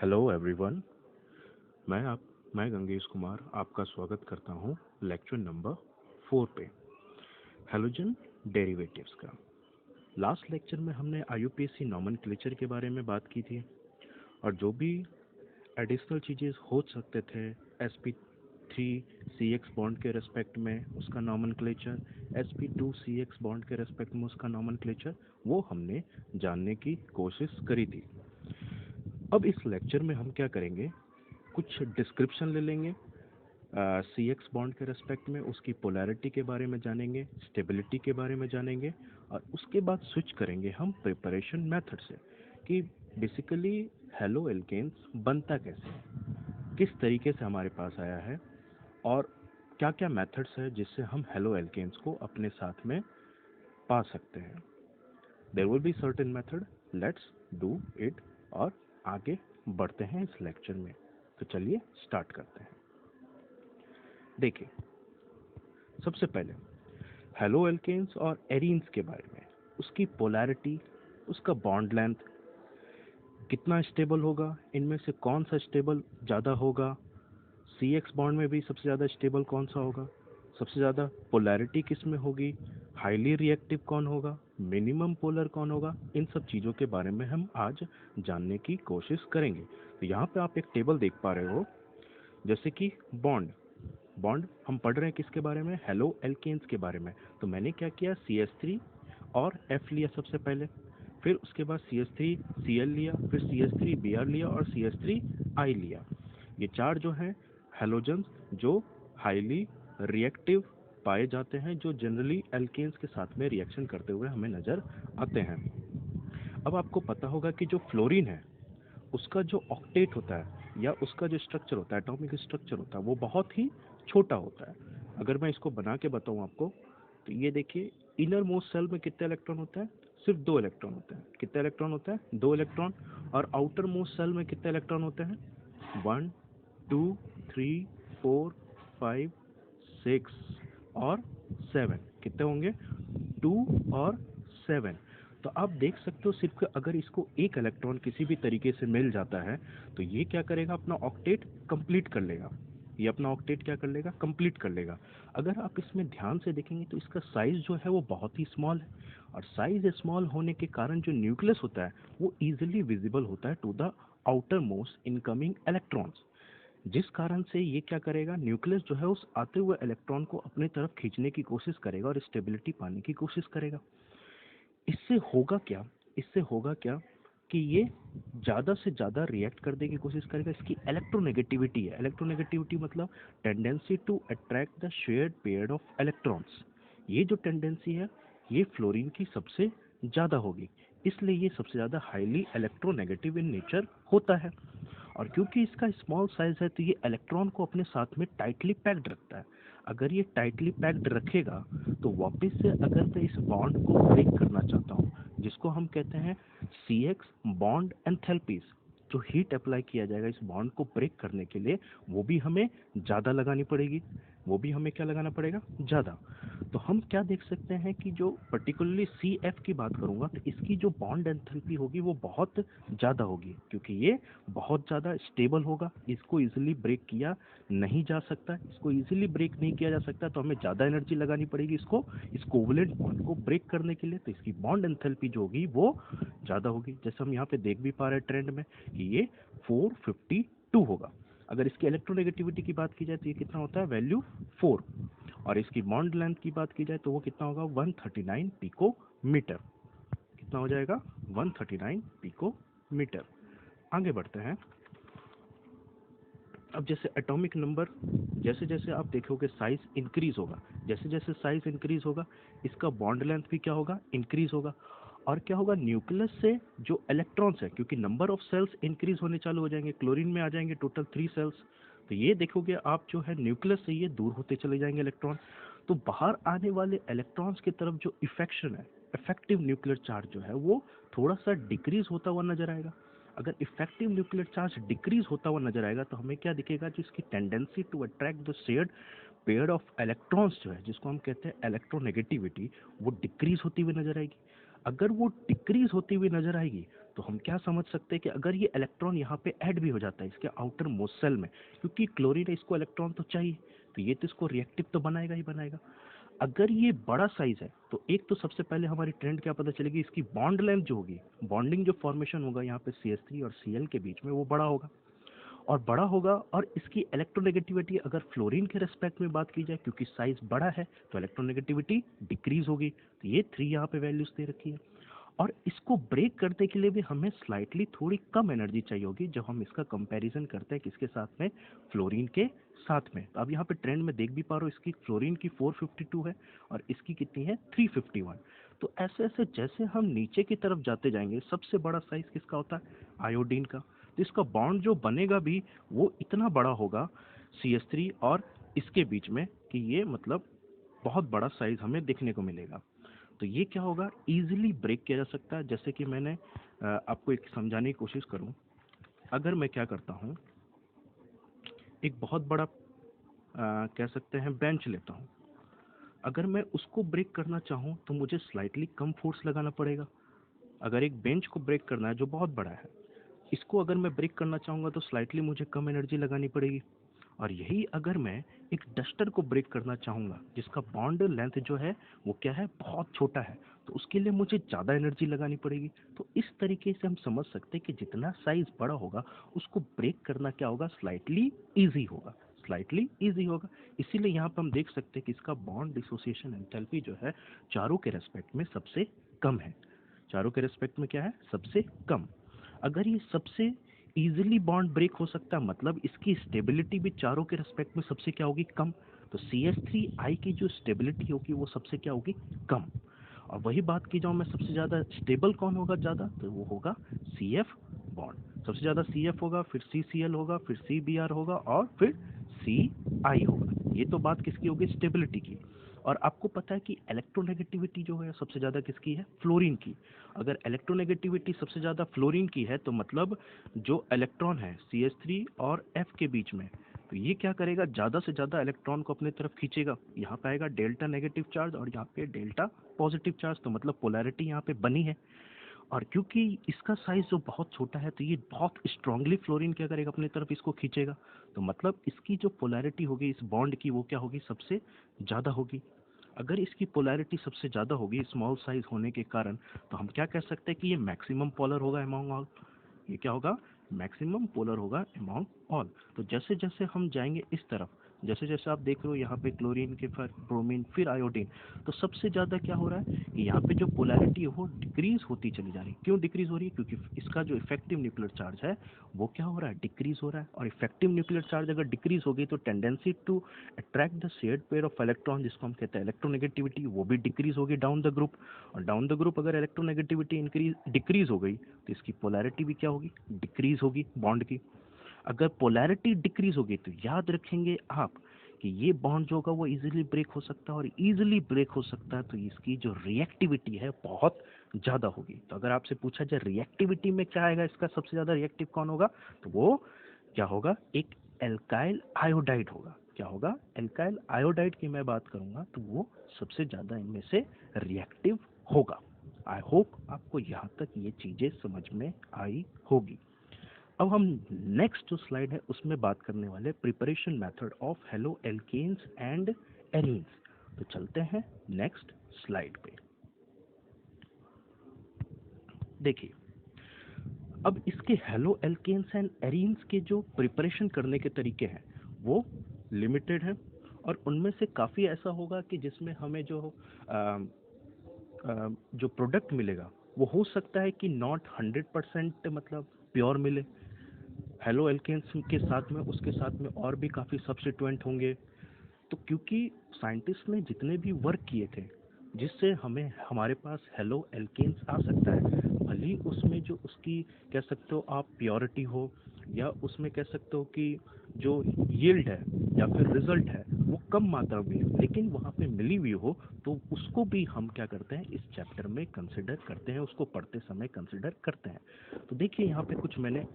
Hello everyone. मैं गंगेश कुमार आपका स्वागत करता हूं लेक्चर नंबर 4 पे, हैलोजन डेरिवेटिव्स का। लास्ट लेक्चर में हमने आईयूपीएसी नॉमेनक्लेचर के बारे में बात की थी और जो भी एडिशनल चीज़ें हो सकते थे sp3 CX बॉन्ड के रेस्पेक्ट में उसका नॉमेनक्लेचर, sp2 CX बॉन्ड के रेस्पेक्ट में उसका नॉमेनक्लेचर, वो हमने जानने की कोशिश करी थी। अब इस लेक्चर में हम क्या करेंगे, कुछ डिस्क्रिप्शन ले लेंगे CX बॉन्ड के रेस्पेक्ट में, उसकी पोलैरिटी के बारे में जानेंगे, स्टेबिलिटी के बारे में जानेंगे और उसके बाद स्विच करेंगे हम प्रिपरेशन मेथड से कि बेसिकली हेलो एल्केन्स बनता कैसे है, किस तरीके से हमारे पास आया है और क्या क्या मेथड्स है जिससे हम हेलो एल्केन्स को अपने साथ में पा सकते हैं। There will be certain method, let's do it और आगे बढ़ते हैं इस लेक्चर में। तो चलिए स्टार्ट करते हैं। देखिए, सबसे पहले हेलो एल्केन्स और एरीन्स के बारे में, उसकी पोलैरिटी, उसका बॉन्ड लेंथ, कितना स्टेबल होगा, इनमें से कौन सा स्टेबल ज़्यादा होगा, CX बॉन्ड में भी सबसे ज़्यादा स्टेबल कौन सा होगा, सबसे ज़्यादा पोलैरिटी किस में होगी, हाईली रिएक्टिव कौन होगा, मिनिमम पोलर कौन होगा, इन सब चीज़ों के बारे में हम आज जानने की कोशिश करेंगे। तो यहाँ पे आप एक टेबल देख पा रहे हो, जैसे कि बॉन्ड बॉन्ड हम पढ़ रहे हैं किसके बारे में, हेलो एल्केन्स के बारे में। तो मैंने क्या किया, CH3 और F लिया सबसे पहले, फिर उसके बाद CH3Cl लिया, फिर CH3Br लिया और CH3I लिया। ये चार जो हैं हेलोजन्स जो हाईली रिएक्टिव पाए जाते हैं, जो जनरली एल्केन्स के साथ में रिएक्शन करते हुए हमें नज़र आते हैं। अब आपको पता होगा कि जो फ्लोरीन है उसका जो ऑक्टेट होता है या उसका जो स्ट्रक्चर होता है, एटॉमिक स्ट्रक्चर होता है, वो बहुत ही छोटा होता है। अगर मैं इसको बना के बताऊं आपको, तो ये देखिए, इनर मोस्ट सेल में कितने इलेक्ट्रॉन होते हैं, सिर्फ 2 इलेक्ट्रॉन होते हैं। कितने इलेक्ट्रॉन होते हैं, 2 इलेक्ट्रॉन। और आउटर मोस्ट सेल में कितने इलेक्ट्रॉन होते हैं, 1 2 3 4 5 6 और 7। कितने होंगे, 2 और 7। तो आप देख सकते हो, सिर्फ अगर इसको एक इलेक्ट्रॉन किसी भी तरीके से मिल जाता है तो ये क्या करेगा, अपना ऑक्टेट कंप्लीट कर लेगा। ये अपना ऑक्टेट क्या कर लेगा, कंप्लीट कर लेगा। अगर आप इसमें ध्यान से देखेंगे तो इसका साइज जो है वो बहुत ही स्मॉल है, और साइज स्मॉल होने के कारण जो न्यूक्लियस होता है वो इजीली विजिबल होता है to the outer most incoming electrons, जिस कारण से ये क्या करेगा, न्यूक्लियस जो है उस आते हुए इलेक्ट्रॉन को अपनी तरफ खींचने की कोशिश करेगा और स्टेबिलिटी पाने की कोशिश करेगा। इससे होगा क्या, इससे होगा क्या कि ये ज़्यादा से ज़्यादा रिएक्ट करने की कोशिश करेगा। इसकी इलेक्ट्रोनेगेटिविटी है, इलेक्ट्रोनेगेटिविटी मतलब tendency to attract the shared pair of electrons. ये जो टेंडेंसी है ये फ्लोरीन की सबसे ज़्यादा होगी, इसलिए ये सबसे ज़्यादा हाईली इलेक्ट्रोनेगेटिव इन नेचर होता है। और क्योंकि इसका स्मॉल साइज है तो ये इलेक्ट्रॉन को अपने साथ में टाइटली पैक्ड रखता है। अगर ये टाइटली पैक्ड रखेगा तो वापस से अगर मैं इस बॉन्ड को ब्रेक करना चाहता हूँ, जिसको हम कहते हैं CX बॉन्ड एंथैल्पीज, जो हीट अप्लाई किया जाएगा इस बॉन्ड को ब्रेक करने के लिए, वो भी हमें ज़्यादा लगानी पड़ेगी। वो भी हमें क्या लगाना पड़ेगा, ज़्यादा। तो हम क्या देख सकते हैं कि जो पर्टिकुलरली CF की बात करूंगा तो इसकी जो बॉन्ड एंथैल्पी होगी वो बहुत ज़्यादा होगी, क्योंकि ये बहुत ज़्यादा स्टेबल होगा, इसको इजीली ब्रेक किया नहीं जा सकता। इसको इजीली ब्रेक नहीं किया जा सकता तो हमें ज़्यादा एनर्जी लगानी पड़ेगी इसको इस कोवलेंट बॉन्ड को ब्रेक करने के लिए। तो इसकी बॉन्ड एंथैल्पी जो होगी वो ज़्यादा होगी, जैसे हम यहाँ पे देख भी पा रहे हैं ट्रेंड में कि ये 452 होगा। अगर इसकी इलेक्ट्रोनेगेटिविटी की बात की जाए तो ये कितना होता है, वैल्यू 4। और इसकी बॉन्ड लेंथ की बात की जाए तो वो कितना होगा, 139 पिकोमीटर। कितना हो जाएगा, 139 पिकोमीटर। आगे बढ़ते हैं। अब जैसे एटॉमिक नंबर, जैसे जैसे आप देखोगे साइज इंक्रीज होगा, जैसे जैसे साइज इंक्रीज होगा इसका बॉन्ड लेंथ भी क्या होगा, इंक्रीज होगा। और क्या होगा, न्यूक्लियस से जो इलेक्ट्रॉन्स है, क्योंकि नंबर ऑफ सेल्स इंक्रीज होने चालू हो जाएंगे, क्लोरीन में आ जाएंगे टोटल 3 सेल्स। तो ये देखोगे आप जो है न्यूक्लियस से ये दूर होते चले जाएंगे इलेक्ट्रॉन। तो बाहर आने वाले इलेक्ट्रॉन्स की तरफ जो इफेक्शन है, इफेक्टिव न्यूक्लियर चार्ज जो है वो थोड़ा सा डिक्रीज होता हुआ नजर आएगा। अगर इफेक्टिव न्यूक्लियर चार्ज डिक्रीज होता हुआ नजर आएगा तो हमें क्या दिखेगा, जो इसकी tendency to attract the shared pair of electrons जो है, जिसको हम कहते हैं इलेक्ट्रोनेगेटिविटी, वो डिक्रीज होती हुई नजर आएगी। अगर वो डिक्रीज होती हुई नजर आएगी तो हम क्या समझ सकते हैं कि अगर ये इलेक्ट्रॉन यहाँ पे ऐड भी हो जाता है इसके आउटर मोस्ट सेल में, क्योंकि क्लोरीन है इसको इलेक्ट्रॉन तो चाहिए, तो ये तो इसको रिएक्टिव तो बनाएगा ही बनाएगा। अगर ये बड़ा साइज है तो एक तो सबसे पहले हमारी ट्रेंड क्या पता चलेगी, इसकी बॉन्ड लेंथ जो होगी, बॉन्डिंग जो फॉर्मेशन होगा यहाँ पे CH3 और Cl के बीच में, वो बड़ा होगा और बड़ा होगा। और इसकी इलेक्ट्रोनेगेटिविटी अगर फ्लोरीन के रेस्पेक्ट में बात की जाए, क्योंकि साइज बड़ा है तो इलेक्ट्रोनेगेटिविटी डिक्रीज होगी। तो ये 3 यहाँ पे वैल्यूज दे रखी है। और इसको ब्रेक करने के लिए भी हमें स्लाइटली थोड़ी कम एनर्जी चाहिए होगी, जब हम इसका कंपैरिजन करते हैं किसके साथ में, फ्लोरीन के साथ में। तो अब यहाँ पे ट्रेंड में देख भी पा रहे हो, इसकी फ्लोरीन की 452 है और इसकी कितनी है, 351। तो ऐसे ऐसे जैसे हम नीचे की तरफ जाते जाएंगे, सबसे बड़ा साइज किसका होता है, आयोडीन का। तो इसका बॉन्ड जो बनेगा भी वो इतना बड़ा होगा CH3 और इसके बीच में, कि ये मतलब बहुत बड़ा साइज हमें देखने को मिलेगा। तो ये क्या होगा, इजीली ब्रेक किया जा सकता है। जैसे कि मैंने आपको एक समझाने की कोशिश करूं, अगर मैं क्या करता हूं, एक बहुत बड़ा कह सकते हैं बेंच लेता हूं। अगर मैं उसको ब्रेक करना चाहूं तो मुझे स्लाइटली कम फोर्स लगाना पड़ेगा। अगर एक बेंच को ब्रेक करना है जो बहुत बड़ा है, इसको अगर मैं ब्रेक करना चाहूंगा तो स्लाइटली मुझे कम एनर्जी लगानी पड़ेगी। और यही अगर मैं एक डस्टर को ब्रेक करना चाहूँगा जिसका बॉन्ड लेंथ जो है वो क्या है, बहुत छोटा है, तो उसके लिए मुझे ज़्यादा एनर्जी लगानी पड़ेगी। तो इस तरीके से हम समझ सकते हैं कि जितना साइज बड़ा होगा उसको ब्रेक करना क्या होगा, स्लाइटली ईजी होगा, स्लाइटली ईजी होगा। इसीलिए यहाँ पर हम देख सकते हैं कि इसका बॉन्ड डिसोसिएशन एंथैल्पी जो है चारों के रेस्पेक्ट में सबसे कम है। चारों के रेस्पेक्ट में क्या है, सबसे कम। अगर ये सबसे इजीली बॉन्ड ब्रेक हो सकता है, मतलब इसकी स्टेबिलिटी भी चारों के रेस्पेक्ट में सबसे क्या होगी, कम। तो CH3I की जो स्टेबिलिटी होगी वो सबसे क्या होगी, कम। और वही बात की जाऊँ मैं, सबसे ज़्यादा स्टेबल कौन होगा ज़्यादा, तो वो होगा CF बॉन्ड। सबसे ज़्यादा CF होगा, फिर CCl होगा, फिर CBr होगा और फिर CI होगा। ये तो बात किसकी होगी, स्टेबिलिटी की। और आपको पता है कि इलेक्ट्रोनेगेटिविटी जो है सबसे ज़्यादा किसकी है, फ्लोरीन की। अगर इलेक्ट्रोनेगेटिविटी सबसे ज़्यादा फ्लोरीन की है तो मतलब जो इलेक्ट्रॉन है CH3 और F के बीच में, तो ये क्या करेगा, ज़्यादा से ज़्यादा इलेक्ट्रॉन को अपने तरफ खींचेगा। यहाँ पे आएगा डेल्टा नेगेटिव चार्ज और यहाँ पे डेल्टा पॉजिटिव चार्ज, तो मतलब पोलैरिटी यहाँ पे बनी है। और क्योंकि इसका साइज जो बहुत छोटा है तो ये बहुत स्ट्रांगली फ्लोरीन क्या करेगा, अपने तरफ इसको खींचेगा। तो मतलब इसकी जो पोलैरिटी होगी इस बॉन्ड की, वो क्या होगी, सबसे ज़्यादा होगी। अगर इसकी पोलैरिटी सबसे ज़्यादा होगी स्मॉल साइज होने के कारण, तो हम क्या कह सकते हैं कि ये मैक्सिमम पोलर होगा अमॉन्ग ऑल। ये क्या होगा, मैक्सिमम पोलर होगा अमॉन्ग ऑल। तो जैसे जैसे हम जाएंगे इस तरफ, जैसे जैसे आप देख रहे हो यहाँ पे क्लोरीन के फिर ब्रोमीन फिर आयोडीन, तो सबसे ज़्यादा क्या हो रहा है कि यहाँ पे जो पोलैरिटी है वो डिक्रीज होती चली जा रही है। क्यों डिक्रीज हो रही है, क्योंकि इसका जो इफेक्टिव न्यूक्लियर चार्ज है वो क्या हो रहा है, डिक्रीज हो रहा है। और इफेक्टिव न्यूक्लियर चार्ज अगर डिक्रीज होगी तो tendency to attract the shared pair of electron, जिसको हम कहते हैं इलेक्ट्रोनेगेटिविटी, वो भी डिक्रीज होगी डाउन द ग्रुप। और डाउन द ग्रुप अगर इलेक्ट्रोनेगेटिविटी इंक्रीज डिक्रीज हो गई तो इसकी पोलैरिटी भी क्या होगी, डिक्रीज होगी बॉन्ड की। अगर पोलैरिटी डिक्रीज होगी तो याद रखेंगे आप कि ये बॉन्ड जो होगा वो इजीली ब्रेक हो सकता है, और इजीली ब्रेक हो सकता है तो इसकी जो रिएक्टिविटी है बहुत ज़्यादा होगी। तो अगर आपसे पूछा जाए रिएक्टिविटी में क्या आएगा, इसका सबसे ज़्यादा रिएक्टिव कौन होगा, तो वो क्या होगा, एक एल्काइल आयोडाइड होगा। क्या होगा, एल्काइल आयोडाइड की मैं बात करूंगा तो वो सबसे ज़्यादा इनमें से रिएक्टिव होगा। आई होप आपको यहाँ तक ये चीज़ें समझ में आई होगी। अब हम नेक्स्ट जो स्लाइड है उसमें बात करने वाले preparation method of halo alkanes and arenes. तो चलते हैं नेक्स्ट स्लाइड पे। देखिए, अब इसके हेलो एल्केन्स एंड एरीन्स के जो प्रिपरेशन करने के तरीके हैं वो लिमिटेड हैं, और उनमें से काफ़ी ऐसा होगा कि जिसमें हमें जो प्रोडक्ट मिलेगा वो हो सकता है कि नॉट 100% मतलब प्योर मिले। हेलो एल्केन्स के साथ में उसके साथ में और भी काफ़ी सब्स्टिट्यूएंट होंगे। तो क्योंकि साइंटिस्ट ने जितने भी वर्क किए थे जिससे हमें हमारे पास हेलो एल्केन्स आ सकता है, भले ही उसमें जो उसकी कह सकते हो आप प्योरिटी हो, या उसमें कह सकते हो कि जो यील्ड है या फिर रिजल्ट है वो कम मात्रा में हो, लेकिन वहाँ पे मिली हुई हो, तो उसको भी हम क्या करते हैं, इस चैप्टर में कंसिडर करते हैं, उसको पढ़ते समय कंसिडर करते हैं। तो देखिए यहाँ पे कुछ मैंने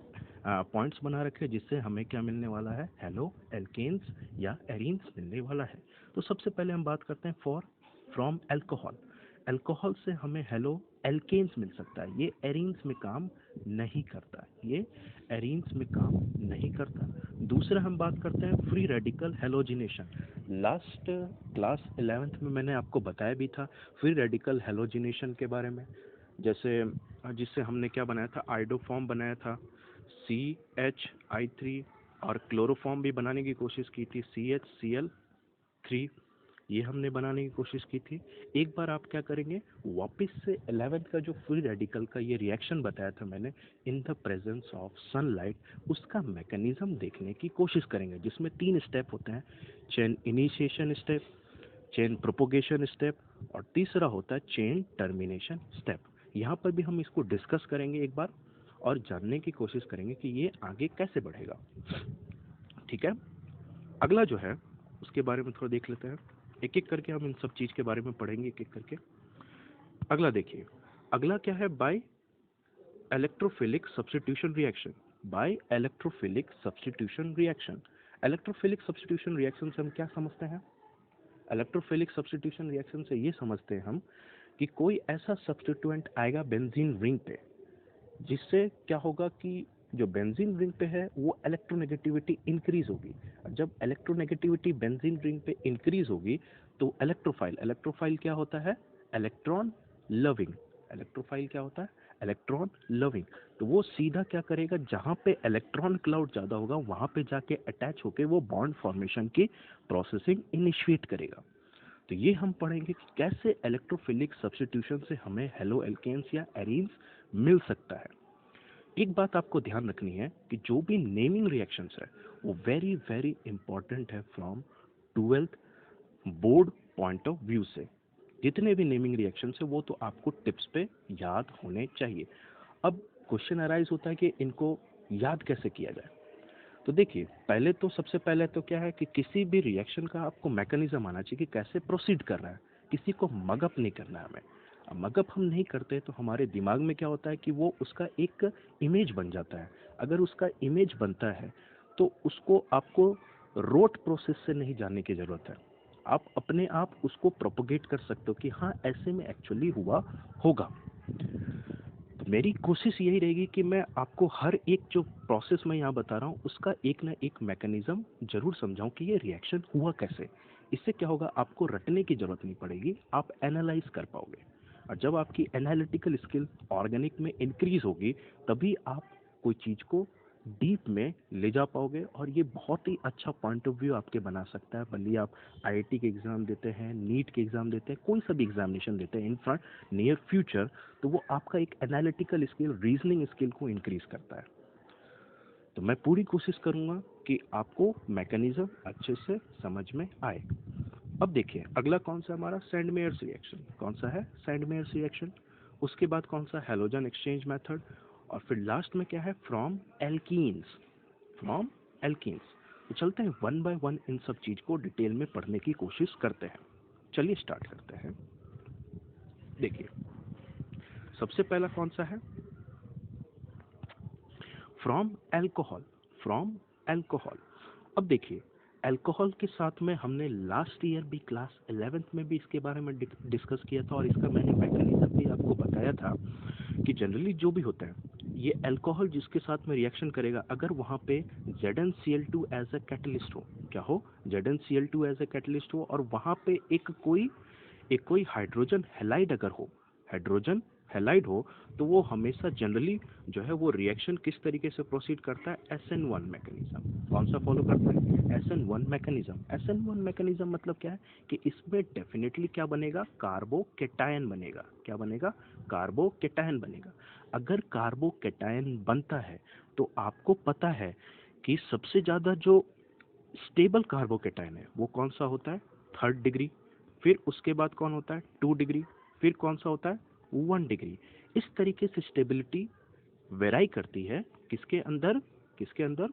पॉइंट्स बना रखे जिससे हमें क्या मिलने वाला है, हेलो एल्केन्स या एरीन्स मिलने वाला है। तो सबसे पहले हम बात करते हैं फ्रॉम अल्कोहल। अल्कोहल से हमें हेलो एल्केन्स मिल सकता है। ये एरीन्स में काम नहीं करता, ये एरीन्स में काम नहीं करता। दूसरा हम बात करते हैं free radical halogenation. Last class 11th में मैंने आपको बताया भी था फ्री रेडिकल हेलोजिनेशन के बारे में, जैसे जिससे हमने क्या बनाया था, आइडोफॉर्म बनाया था CHI3, और क्लोरोफॉर्म भी बनाने की कोशिश की थी CHCl3, ये हमने बनाने की कोशिश की थी। एक बार आप क्या करेंगे, वापस से 11th का जो फ्री रेडिकल का ये रिएक्शन बताया था मैंने in the presence of sunlight, उसका मैकेनिज्म देखने की कोशिश करेंगे, जिसमें 3 स्टेप होते हैं, chain initiation step, chain propagation step, और तीसरा होता है चेन टर्मिनेशन स्टेप। यहाँ पर भी हम इसको डिस्कस करेंगे एक बार और जानने की कोशिश करेंगे कि ये आगे कैसे बढ़ेगा। ठीक है, अगला जो है उसके बारे में थोड़ा देख लेते हैं, एक एक करके हम इन सब चीज के बारे में पढ़ेंगे एक एक करके। अगला देखिए, अगला क्या है, by electrophilic substitution reaction. By electrophilic substitution reaction, electrophilic substitution reaction से हम क्या समझते हैं, इलेक्ट्रोफिलिक सब्स्टिट्यूशन रिएक्शन से ये समझते हैं हम कि कोई ऐसा सब्स्टिट्यूएंट आएगा बेंजीन रिंग पे, जिससे क्या होगा कि जो बेंजीन रिंग पे है वो इलेक्ट्रोनेगेटिविटी इंक्रीज होगी। जब इलेक्ट्रोनेगेटिविटी बेंजीन रिंग पे इंक्रीज होगी तो इलेक्ट्रोफाइल, इलेक्ट्रोफाइल क्या होता है, इलेक्ट्रॉन लविंग, इलेक्ट्रोफाइल क्या होता है, इलेक्ट्रॉन लविंग। तो वो सीधा क्या करेगा, जहाँ पे इलेक्ट्रॉन क्लाउड ज़्यादा होगा वहाँ पे जाके अटैच होके वो बॉन्ड फॉर्मेशन की प्रोसेसिंग इनिशिएट करेगा। तो ये हम पढ़ेंगे कि कैसे इलेक्ट्रोफिलिक सब्स्टिट्यूशन से हमें हेलो एल्केन्स या एरीन्स मिल सकता है। एक बात आपको ध्यान रखनी है कि जो भी नेमिंग रिएक्शंस है वो वेरी वेरी इंपॉर्टेंट है from 12th board point of view से। जितने भी नेमिंग रिएक्शंस है वो तो आपको टिप्स पे याद होने चाहिए। अब क्वेश्चन अराइज होता है कि इनको याद कैसे किया जाए। तो देखिए, पहले तो सबसे पहले तो क्या है कि किसी भी रिएक्शन का आपको मैकेनिज्म आना चाहिए कि कैसे प्रोसीड कर रहा है, किसी को मगअप नहीं करना है हमें। अब मगअप हम नहीं करते तो हमारे दिमाग में क्या होता है कि वो उसका एक इमेज बन जाता है। अगर उसका इमेज बनता है तो उसको आपको रोट प्रोसेस से नहीं जानने की ज़रूरत है, आप अपने आप उसको प्रोपोगेट कर सकते हो कि हाँ ऐसे में एक्चुअली हुआ होगा। तो मेरी कोशिश यही रहेगी कि मैं आपको हर एक जो प्रोसेस मैं यहाँ बता रहा हूँ उसका एक ना एक मैकेनिज्म जरूर समझाऊं कि ये रिएक्शन हुआ कैसे। इससे क्या होगा, आपको रटने की जरूरत नहीं पड़ेगी, आप एनालाइज कर पाओगे। और जब आपकी एनालिटिकल स्किल ऑर्गेनिक में इंक्रीज होगी तभी आप कोई चीज़ को डीप में ले जा पाओगे, और ये बहुत ही अच्छा पॉइंट ऑफ व्यू आपके बना सकता है। भले आप आईआईटी के एग्ज़ाम देते हैं, नीट के एग्ज़ाम देते हैं, कोई सा भी एग्जामिनेशन देते हैं इन फ्रंट नियर फ्यूचर, तो वो आपका एक एनालिटिकल स्किल, रीजनिंग स्किल को इंक्रीज करता है। तो मैं पूरी कोशिश करूंगा कि आपको मैकेनिज्म अच्छे से समझ में आए। अब देखिए, अगला कौन सा हमारा सैंडमेयर्स रिएक्शन, कौन सा है सैंडमेयर्स रिएक्शन। उसके बाद कौन सा, हैलोजन एक्सचेंज मेथड, और फिर लास्ट में क्या है, फ्रॉम एल्कीन्स, फ्रॉम एल्कीन्स। तो चलते हैं वन बाय वन इन सब चीज को डिटेल में पढ़ने की कोशिश करते हैं। चलिए स्टार्ट करते हैं। देखिए, सबसे पहला कौन सा है, फ्रॉम अल्कोहल, फ्रॉम अल्कोहल। अब देखिए, अल्कोहल के साथ में हमने लास्ट ईयर भी क्लास 11th में भी इसके बारे में डिस्कस किया था, और इसका मैंने मैकेनिज्म भी आपको बताया था कि जनरली जो भी होता है ये अल्कोहल जिसके साथ में रिएक्शन करेगा, अगर वहाँ पे ZnCl2 एज अ कैटलिस्ट हो, क्या हो, ZnCl2 एज अ कैटलिस्ट हो, और वहाँ पे एक कोई हाइड्रोजन हैलाइड अगर हो, हाइड्रोजन हैलाइड हो, तो वो हमेशा जनरली जो है वो रिएक्शन किस तरीके से प्रोसीड करता है, SN1 मैकेनिज्म। कौन सा फॉलो करता है, SN1 मैकेनिज्म। SN1 मैकेनिज्म मतलब क्या है कि इसमें डेफिनेटली क्या बनेगा, कार्बोकेटायन बनेगा। क्या बनेगा, कार्बोकेटायन बनेगा। अगर कार्बोकेटायन बनता है तो आपको पता है कि सबसे ज्यादा जो स्टेबल कार्बोकेटायन है वो कौन सा होता है, 3rd डिग्री। फिर उसके बाद कौन होता है, 2 डिग्री। फिर कौन सा होता है, 1 डिग्री। इस तरीके से स्टेबिलिटी वेराई करती है किसके अंदर, किसके अंदर,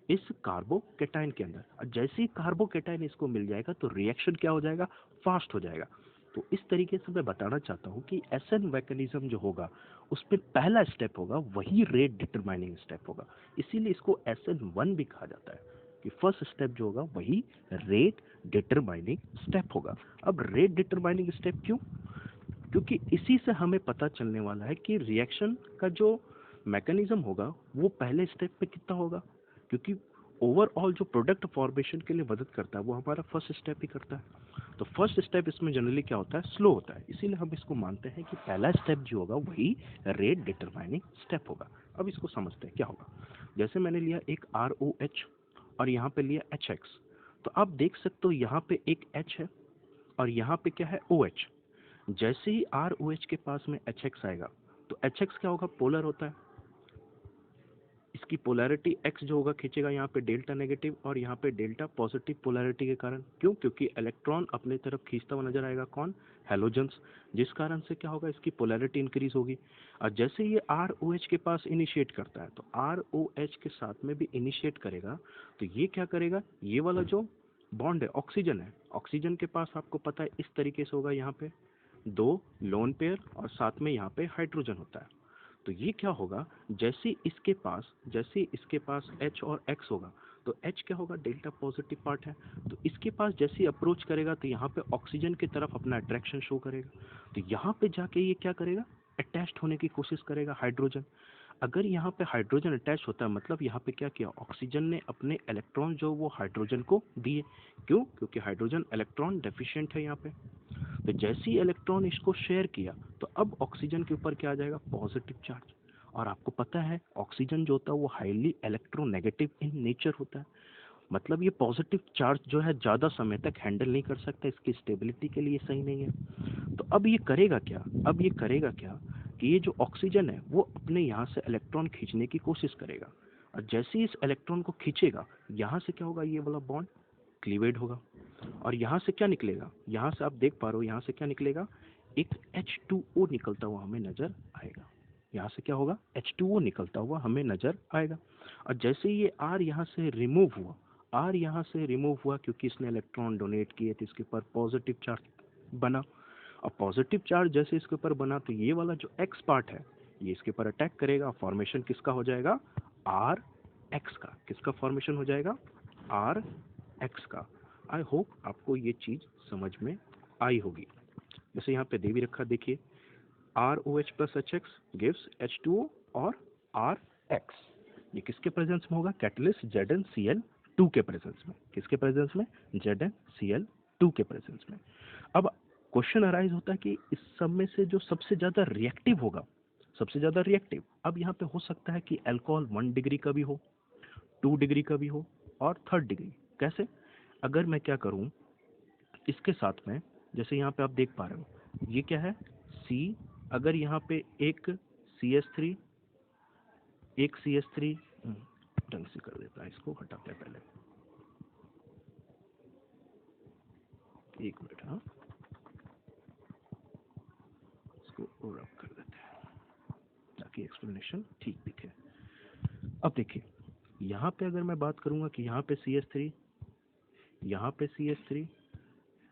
इस कार्बोकेटायन के अंदर। और जैसे ही कार्बोकेटायन इसको मिल जाएगा तो रिएक्शन क्या हो जाएगा, फास्ट हो जाएगा। तो इस तरीके से मैं बताना चाहता हूँ कि एसएन मैकेनिज्म जो होगा उसमें पहला स्टेप होगा वही रेट डिटरमाइनिंग स्टेप होगा, इसीलिए इसको SN1 भी कहा जाता है कि फर्स्ट स्टेप जो होगा वही रेट डिटरमाइनिंग स्टेप होगा। अब रेट डिटरमाइनिंग स्टेप क्यों, क्योंकि इसी से हमें पता चलने वाला है कि रिएक्शन का जो मैकेनिज्म होगा वो पहले स्टेप पे कितना होगा, क्योंकि ओवरऑल जो प्रोडक्ट फॉर्मेशन के लिए मदद करता है वो हमारा फर्स्ट स्टेप ही करता है। तो फर्स्ट स्टेप इसमें जनरली क्या होता है, स्लो होता है, इसीलिए हम इसको मानते हैं कि पहला स्टेप जो होगा वही रेट डिटरमाइनिंग स्टेप होगा। अब इसको समझते हैं क्या होगा। जैसे मैंने लिया एक ROH और यहाँ पे लिया HX, तो आप देख सकते हो यहाँ पे एक H है और यहाँ पे क्या है OH। जैसे ही ROH के पास में HX आएगा तो HX क्या होगा, पोलर होता है, इसकी पोलैरिटी x जो होगा खींचेगा यहाँ पे डेल्टा नेगेटिव और यहाँ पे डेल्टा पॉजिटिव पोलैरिटी के कारण। क्यों, क्योंकि इलेक्ट्रॉन अपने तरफ खींचता हुआ नजर आएगा, कौन, हैलोजन्स, जिस कारण से क्या होगा, इसकी पोलैरिटी इंक्रीज होगी। और जैसे ये ROH के पास इनिशिएट करता है तो ROH के साथ में भी इनिशिएट करेगा, तो ये क्या करेगा, ये वाला जो बॉन्ड है, ऑक्सीजन है, ऑक्सीजन के पास आपको पता है इस तरीके से होगा, यहाँ पे 2 लोन पेयर और साथ में यहाँ पे हाइड्रोजन होता है। तो ये क्या होगा, जैसे इसके पास H और X होगा तो H क्या होगा, डेल्टा पॉजिटिव पार्ट है, तो इसके पास जैसे ही अप्रोच करेगा तो यहाँ पे ऑक्सीजन की तरफ अपना अट्रैक्शन शो करेगा, तो यहाँ पे जाके ये क्या करेगा, अटैच्ड होने की कोशिश करेगा हाइड्रोजन। अगर यहाँ पे हाइड्रोजन अटैच होता है मतलब यहाँ पे क्या किया, ऑक्सीजन ने अपने इलेक्ट्रॉन जो वो हाइड्रोजन को दिए। क्यों, क्योंकि हाइड्रोजन इलेक्ट्रॉन डेफिशिएंट है यहाँ पे। तो जैसे ही इलेक्ट्रॉन इसको शेयर किया तो अब ऑक्सीजन के ऊपर क्या आ जाएगा, पॉजिटिव चार्ज। और आपको पता है ऑक्सीजन जो होता है वो हाईली इलेक्ट्रोनेगेटिव इन नेचर होता है, मतलब ये पॉजिटिव चार्ज जो है ज़्यादा समय तक हैंडल नहीं कर सकता, इसकी स्टेबिलिटी के लिए सही नहीं है। तो अब ये करेगा क्या, कि ये जो ऑक्सीजन है वो अपने यहाँ से इलेक्ट्रॉन खींचने की कोशिश करेगा, और जैसे ही इस इलेक्ट्रॉन को खींचेगा यहाँ से क्या होगा, ये वाला बॉन्ड क्लीवेड होगा, और यहाँ से क्या निकलेगा, यहाँ से आप देख पा रहे हो यहाँ से क्या निकलेगा, एक H2O निकलता हुआ हमें नजर आएगा। यहाँ से क्या होगा, H2O निकलता हुआ हमें नजर आएगा। और जैसे ये R यहाँ से रिमूव हुआ, क्योंकि इसने इलेक्ट्रॉन डोनेट किए तो इसके ऊपर पॉजिटिव चार्ज बना, और पॉजिटिव चार्ज जैसे इसके ऊपर बना तो ये वाला जो X पार्ट है ये इसके ऊपर अटैक करेगा, फॉर्मेशन किसका हो जाएगा, RX का। किसका फॉर्मेशन हो जाएगा, RX का। आई होप आपको ये चीज समझ में आई होगी। जैसे यहाँ पे दे भी रखा, देखिए ROH plus HX gives H2O और RX। ये किसके प्रेजेंस में होगा, कैटलिस्ट ZnCl2 के प्रेजेंस में। किसके प्रेजेंस में, ZnCl2 के प्रेजेंस में। अब क्वेश्चन अराइज होता है कि इस सब में से जो सबसे ज्यादा रिएक्टिव होगा, अब यहाँ पे हो सकता है कि अल्कोहल 1 डिग्री का भी हो, 2 डिग्री का भी हो और 3rd डिग्री। कैसे, अगर मैं क्या करूं इसके साथ में, जैसे यहाँ पे आप देख पा रहे हो ये क्या है C, अगर यहाँ पे एक CH3 ढंग से कर देता है, इसको हटाते हैं पहले, एक मिनट, हाँ इसको रब कर देते हैं ताकि एक्सप्लेनेशन ठीक दिखे। अब देखिए यहाँ पे अगर मैं बात करूंगा कि यहाँ पे CH3, यहाँ पे CH3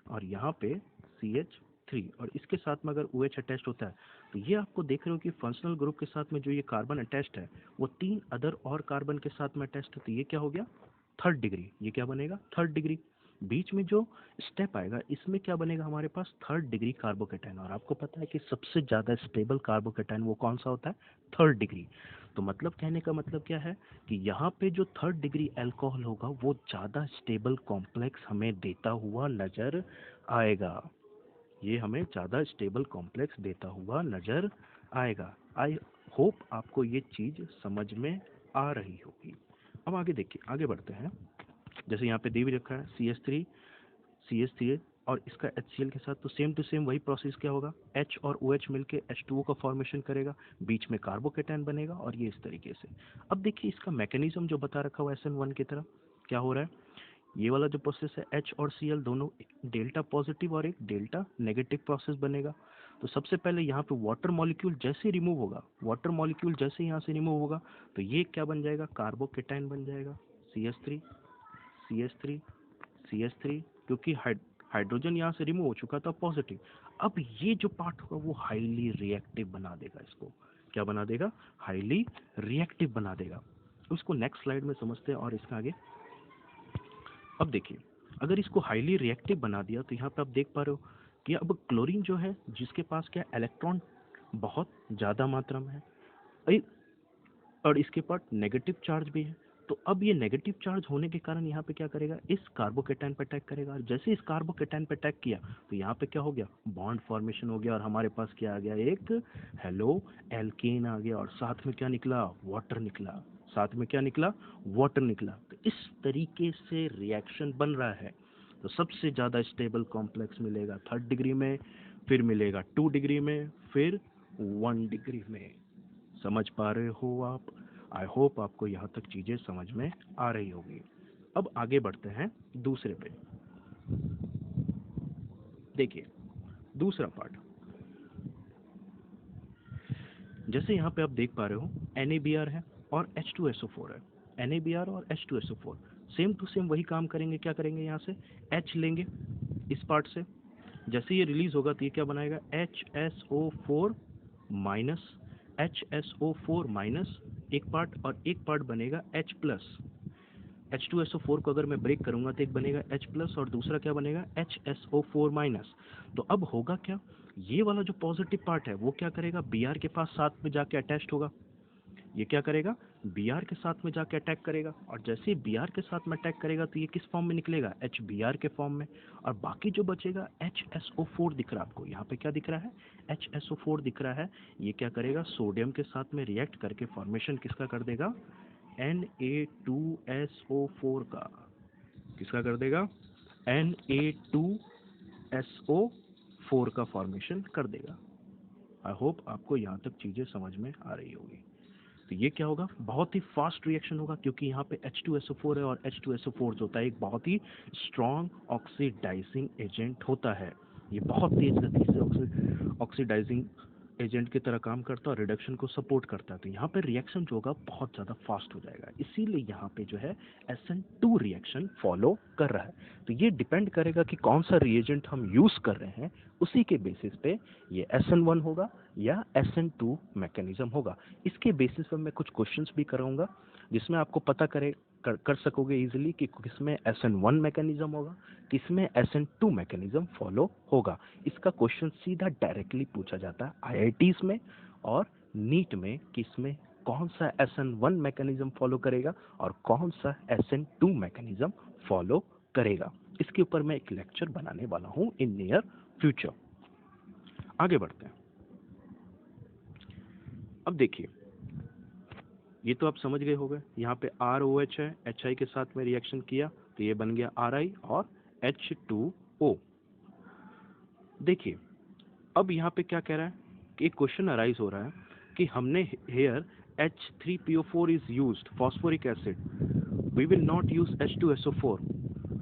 और यहाँ पे CH3, और इसके साथ में अगर OH अटैच्ड होता है तो ये आपको देख रहे हो कि फंक्शनल ग्रुप के साथ में जो ये कार्बन अटैच्ड है वो 3 अदर और कार्बन के साथ में अटैच्ड है, तो ये क्या हो गया, 3rd डिग्री। ये क्या बनेगा, 3rd डिग्री। बीच में जो स्टेप आएगा इसमें क्या बनेगा हमारे पास, 3rd डिग्री कार्बोकेटाइन। और आपको पता है कि सबसे ज़्यादा स्टेबल कार्बोकेटाइन वो कौन सा होता है, 3rd डिग्री। तो मतलब कहने का मतलब क्या है कि यहाँ पे जो 3rd डिग्री अल्कोहल होगा वो ज़्यादा स्टेबल कॉम्प्लेक्स हमें देता हुआ नजर आएगा, ये हमें ज़्यादा स्टेबल कॉम्प्लेक्स देता हुआ नजर आएगा। आई होप आपको ये चीज़ समझ में आ रही होगी। अब आगे देखिए, आगे बढ़ते हैं। जैसे यहाँ पे दे भी रखा है CH3 और इसका HCl के साथ, तो सेम टू सेम वही प्रोसेस क्या होगा, H और OH मिलके H2O का फॉर्मेशन करेगा, बीच में कार्बोकेटाइन बनेगा और ये इस तरीके से। अब देखिए इसका मैकेनिज्म जो बता रखा हुआ SN1 की तरह क्या हो रहा है, ये वाला जो प्रोसेस है H और Cl दोनों डेल्टा पॉजिटिव और एक डेल्टा नेगेटिव प्रोसेस बनेगा। तो सबसे पहले यहाँ पे वाटर मॉलिक्यूल जैसे रिमूव होगा, तो ये क्या बन जाएगा, कार्बोकेटाइन बन जाएगा, CH3 क्योंकि हाइड्रोजन यहाँ से रिमूव हो चुका था पॉजिटिव। अब ये जो पार्ट होगा वो हाईली रिएक्टिव बना देगा, इसको क्या बना देगा, हाईली रिएक्टिव बना देगा। उसको नेक्स्ट स्लाइड में समझते हैं और इसका आगे। अब देखिए अगर इसको हाईली रिएक्टिव बना दिया तो यहाँ पे आप देख पा रहे हो कि अब क्लोरीन जो है जिसके पास क्या इलेक्ट्रॉन बहुत ज़्यादा मात्रा में है और इसके पास नेगेटिव चार्ज भी है। तो अब ये नेगेटिव चार्ज होने के कारण यहाँ पे क्या करेगा, इस कार्बोकेटाइन पे अटैक करेगा। और जैसे इस कार्बोकेटाइन पे अटैक किया तो यहाँ पे क्या हो गया, बॉन्ड फॉर्मेशन हो गया और हमारे पास क्या आ गया, एक हेलो एल्केन आ गया और साथ में क्या निकला, वाटर निकला। साथ में क्या निकला, वाटर निकला। तो इस तरीके से रिएक्शन बन रहा है। तो सबसे ज़्यादा स्टेबल कॉम्प्लेक्स मिलेगा 3rd डिग्री में, फिर मिलेगा 2 डिग्री में, फिर 1 डिग्री में। समझ पा रहे हो आप? आई होप आपको यहाँ तक चीज़ें समझ में आ रही होगी। अब आगे बढ़ते हैं दूसरे पे। देखिए दूसरा पार्ट, जैसे यहाँ पे आप देख पा रहे हो NaBr है और H2SO4 है। NaBr और H2SO4 सेम टू सेम वही काम करेंगे। क्या करेंगे, यहाँ से H लेंगे इस पार्ट से, जैसे ये रिलीज होगा तो ये क्या बनाएगा, HSO4 माइनस, HSO4 माइनस एक पार्ट, और एक पार्ट बनेगा H प्लस। H2SO4 को अगर मैं ब्रेक करूंगा तो एक बनेगा H प्लस और दूसरा क्या बनेगा, HSO4 माइनस। तो अब होगा क्या, ये वाला जो पॉजिटिव पार्ट है वो क्या करेगा, Br के पास साथ में जाके अटैच्ड होगा। ये क्या करेगा, Br के साथ में जाके अटैक करेगा, और जैसे ही Br के साथ में अटैक करेगा तो ये किस फॉर्म में निकलेगा, HBr के फॉर्म में। और बाकी जो बचेगा HSO4 दिख रहा है आपको, यहाँ पे क्या दिख रहा है, HSO4 दिख रहा है। ये क्या करेगा, सोडियम के साथ में रिएक्ट करके फॉर्मेशन किसका कर देगा, Na2SO4 का। किसका कर देगा, Na2SO4 का फॉर्मेशन कर देगा। आई होप आपको यहाँ तक चीज़ें समझ में आ रही होगी। तो ये क्या होगा, बहुत ही फास्ट रिएक्शन होगा, क्योंकि यहाँ पे H2SO4 है और H2SO4 जो होता है एक बहुत ही स्ट्रॉन्ग ऑक्सीडाइजिंग एजेंट होता है। ये बहुत तेज गति से ऑक्सीडाइजिंग एजेंट की तरह काम करता है और रिडक्शन को सपोर्ट करता है। तो यहाँ पे रिएक्शन जो होगा बहुत ज़्यादा फास्ट हो जाएगा, इसीलिए यहाँ पे जो है SN2 रिएक्शन फॉलो कर रहा है। तो ये डिपेंड करेगा कि कौन सा रिएजेंट हम यूज़ कर रहे हैं, उसी के बेसिस पे ये SN1 होगा या SN2 मैकेनिज्म होगा। इसके बेसिस पे मैं कुछ क्वेश्चंस भी कराऊंगा जिसमें आपको पता कर सकोगे इजीली कि किसमें SN1 मैकेनिज्म होगा, किसमें SN2 मैकेनिज्म फॉलो होगा। इसका क्वेश्चन सीधा डायरेक्टली पूछा जाता है IITs में और नीट में, किसमें कौन सा SN1 मैकेनिज्म फॉलो करेगा और कौन सा SN2 मैकेनिज्म फॉलो करेगा। इसके ऊपर मैं एक लेक्चर बनाने वाला हूँ इन नियर फ्यूचर। आगे बढ़ते हैं। अब देखिए, ये तो आप समझ गए होंगे, यहाँ पे ROH है, HI के साथ में रिएक्शन किया तो ये बन गया RI और H2O। देखिए अब यहाँ पे क्या कह रहा है कि एक क्वेश्चन अराइज हो रहा है कि हमने here H3PO4 is used phosphoric acid, we will not use H2SO4।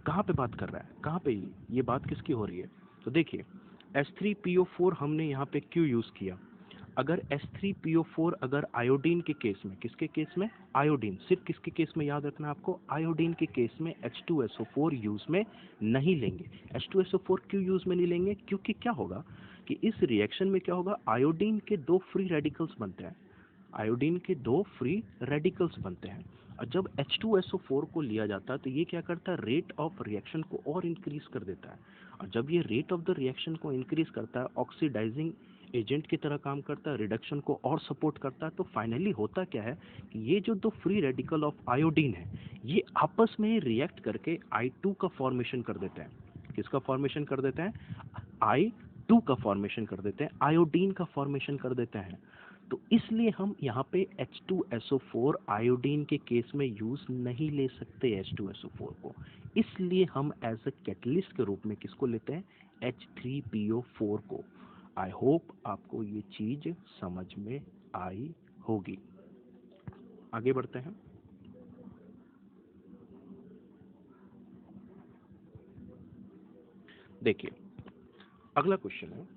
कहाँ पे बात कर रहा है, कहाँ पे ये बात किसकी हो रही है। तो देखिए H3PO4 हमने यहाँ पे क्यों यूज़ किया, अगर H3PO4 अगर आयोडीन के केस में, किसके केस में, आयोडीन, सिर्फ किसके केस में याद रखना आपको, आयोडीन के केस में H2SO4 यूज में नहीं लेंगे। H2SO4 क्यों यूज में नहीं लेंगे, क्योंकि क्या होगा कि इस रिएक्शन में क्या होगा, आयोडीन के 2 फ्री रेडिकल्स बनते हैं, आयोडीन के 2 फ्री रेडिकल्स बनते हैं। और जब H2SO4 को लिया जाता है तो ये क्या करता है, रेट ऑफ रिएक्शन को और इंक्रीज कर देता है। और जब ये रेट ऑफ द रिएक्शन को इंक्रीज करता है, ऑक्सीडाइजिंग एजेंट की तरह काम करता है, रिडक्शन को और सपोर्ट करता है, तो फाइनली होता क्या है कि ये जो 2 फ्री रेडिकल ऑफ आयोडीन है ये आपस में रिएक्ट करके I2 का फॉर्मेशन कर देते हैं। किसका फॉर्मेशन कर देते हैं, I2 का फॉर्मेशन कर देते हैं, आयोडीन का फॉर्मेशन कर देते हैं। तो इसलिए हम यहाँ पे H2SO4 आयोडीन के केस में यूज नहीं ले सकते H2SO4 को, इसलिए हम एज अ कैटलिस्ट के रूप में किसको लेते हैं, H3PO4 को। आई होप आपको ये चीज समझ में आई होगी। आगे बढ़ते हैं। देखिए अगला क्वेश्चन है,